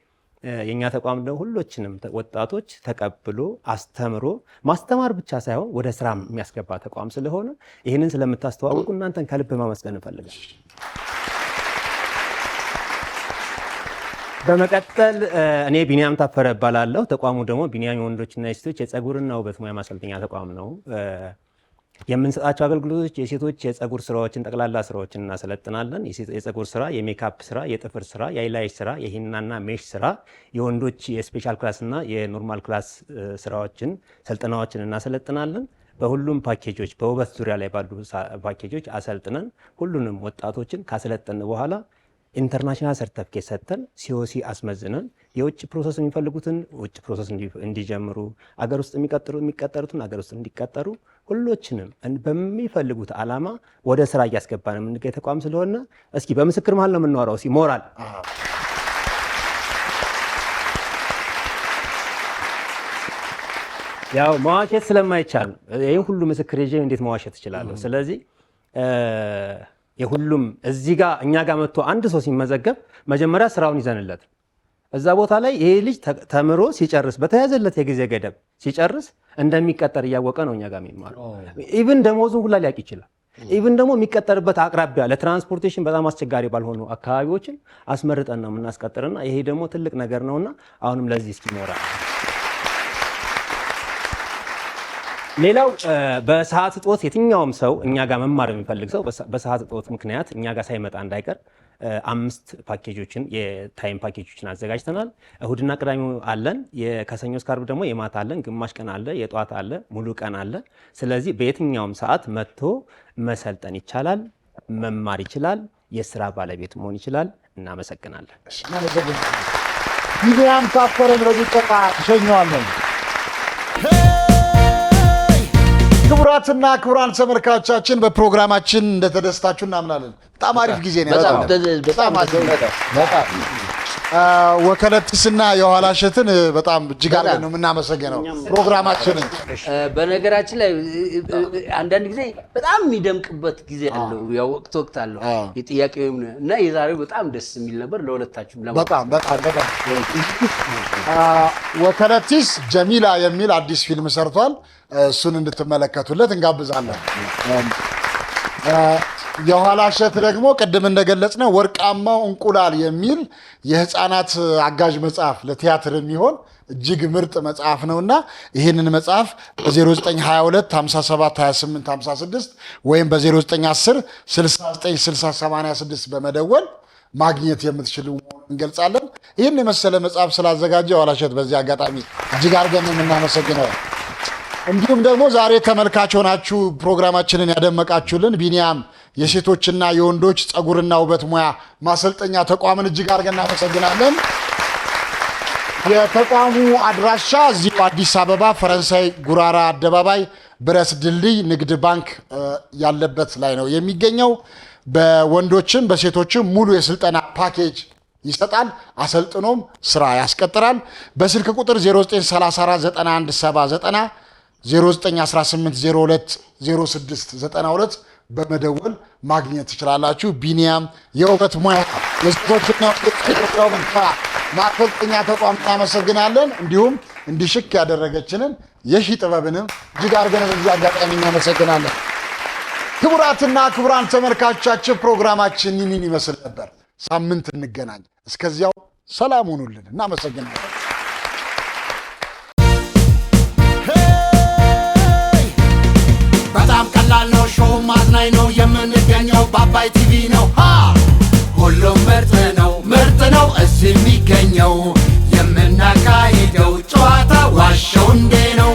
የኛ ተቋም ደግሞ ሁሎችንም ወጣቶች ተቀብሎ አስተምሮ ማስተማር ብቻ ሳይሆን ወደ ስራ የሚያስገባ ተቋም ስለሆነ ይህንን ስለምታስተዋውቁ እናንተን ከልብ ማመስገን እንፈልጋለን። በመቀጠል እኔ ቢኒያም ታፈረ እባላለሁ። ተቋሙ ደግሞ ቢኒያም የወንዶችና የሴቶች የፀጉርና ውበት ሙያ ማሰልጠኛ ተቋም ነው። የምንሰጣቸው አገልግሎቶች የሴቶች የፀጉር ስራዎችን ጠቅላላ ስራዎችን እናሰለጥናለን። የፀጉር ስራ፣ የሜካፕ ስራ፣ የጥፍር ስራ፣ የአይላይሽ ስራ፣ የሂናና ሜሽ ስራ፣ የወንዶች የስፔሻል ክላስ እና የኖርማል ክላስ ስራዎችን ስልጠናዎችን እናሰለጥናለን። በሁሉም ፓኬጆች በውበት ዙሪያ ላይ ባሉ ፓኬጆች አሰልጥነን ሁሉንም ወጣቶችን ካሰለጠን በኋላ ኢንተርናሽናል ሰርቲፊኬት ሰጥተን ሲኦሲ አስመዝነን የውጭ ፕሮሰስ የሚፈልጉትን ውጭ ፕሮሰስ እንዲጀምሩ አገር ውስጥ የሚቀጠሩትን አገር ውስጥ እንዲቀጠሩ ሁሎችንም በሚፈልጉት ዓላማ ወደ ስራ እያስገባን የምንገኝ ተቋም ስለሆነ እስኪ በምስክር መሀል ነው የምናወራው። እስኪ ሞራል ያው መዋሸት ስለማይቻል ይህን ሁሉ ምስክር ይዤ እንዴት መዋሸት እችላለሁ? ስለዚህ የሁሉም እዚህ ጋር እኛ ጋር መጥቶ አንድ ሰው ሲመዘገብ መጀመሪያ ስራውን ይዘንለት እዛ ቦታ ላይ ይሄ ልጅ ተምሮ ሲጨርስ በተያዘለት የጊዜ ገደብ ሲጨርስ እንደሚቀጠር እያወቀ ነው እኛ ጋር የሚማረው። ኢቭን ደሞዙን ሁላ ሊያውቅ ይችላል። ኢቭን ደግሞ የሚቀጠርበት አቅራቢያ ለትራንስፖርቴሽን በጣም አስቸጋሪ ባልሆኑ አካባቢዎችን አስመርጠን ነው የምናስቀጥርና ይሄ ደግሞ ትልቅ ነገር ነውና አሁንም ለዚህ እስኪ ሞራል። ሌላው በሰዓት እጦት የትኛውም ሰው እኛ ጋር መማር የሚፈልግ ሰው በሰዓት እጦት ምክንያት እኛ ጋር ሳይመጣ እንዳይቀር 5 ፓኬጆችን የታይም ፓኬጆችን አዘጋጅተናል። እሁድና ቅዳሜ አለን። ከሰኞ እስከ ዓርብ ደግሞ የማታ አለን፣ ግማሽ ቀን አለ፣ የጧት አለ፣ ሙሉ ቀን አለ። ስለዚህ በየትኛውም ሰዓት መጥቶ መሰልጠን ይቻላል፣ መማር ይችላል፣ የስራ ባለቤት መሆን ይችላል። እናመሰግናለን። ቢኒያም ታፈረን በዚህ ተቃ ሸኘዋለን። ክቡራትና ክቡራን ተመልካቾቻችን በፕሮግራማችን እንደተደስታችሁ እናምናለን። በጣም አሪፍ ጊዜ ነው። በጣም ወከለትስና የኋላሸትን በጣም እጅግ አድርገን ነው የምናመሰግነው ፕሮግራማችንን። በነገራችን ላይ አንዳንድ ጊዜ በጣም የሚደምቅበት ጊዜ አለው፣ ያው ወቅት አለው የጥያቄው እና የዛሬው በጣም ደስ የሚል ነበር ለሁለታችሁም። በጣም ወከለቲስ ጀሚላ የሚል አዲስ ፊልም ሰርቷል። እሱን እንድትመለከቱለት እንጋብዛለን። የኋላሸት ደግሞ ቅድም እንደገለጽነው ወርቃማው እንቁላል የሚል የህፃናት አጋዥ መጽሐፍ ለቲያትር የሚሆን እጅግ ምርጥ መጽሐፍ ነውና ይህንን መጽሐፍ በ0922 57 28 56 ወይም በ0910 69 60 86 በመደወል ማግኘት የምትችሉ እንገልጻለን። ይህን የመሰለ መጽሐፍ ስላዘጋጀ የኋላሸት በዚህ አጋጣሚ እጅግ አድርገን የምናመሰግነው። እንዲሁም ደግሞ ዛሬ ተመልካች ሆናችሁ ፕሮግራማችንን ያደመቃችሁልን ቢኒያም የሴቶችና የወንዶች ፀጉርና ውበት ሙያ ማሰልጠኛ ተቋምን እጅግ አድርገን እናመሰግናለን። የተቋሙ አድራሻ እዚሁ አዲስ አበባ ፈረንሳይ ጉራራ አደባባይ ብረት ድልድይ ንግድ ባንክ ያለበት ላይ ነው የሚገኘው። በወንዶችም በሴቶችም ሙሉ የስልጠና ፓኬጅ ይሰጣል። አሰልጥኖም ስራ ያስቀጥራል። በስልክ ቁጥር 0934917090 0918020692 በመደወል ማግኘት ትችላላችሁ። ቢኒያም የውበት ሙያ የሴቶችና ማሰልጠኛ ተቋም እናመሰግናለን። እንዲሁም እንዲሽክ ያደረገችንን የሺ ጥበብንም እጅግ አድርገን በዚህ አጋጣሚ እናመሰግናለን። ክቡራትና ክቡራን ተመልካቾቻችን ፕሮግራማችን ይህንን ይመስል ነበር። ሳምንት እንገናኝ። እስከዚያው ሰላም ሁኑልን። እናመሰግናለን። በጣም ቀላል ነው። ሾው ማዝናኝ ነው። የምንገኘው በአባይ ቲቪ ነው። ሁሉም ምርጥ ነው እዚህ የሚገኘው። የምናካሂደው ጨዋታ ዋሸው እንዴ ነው።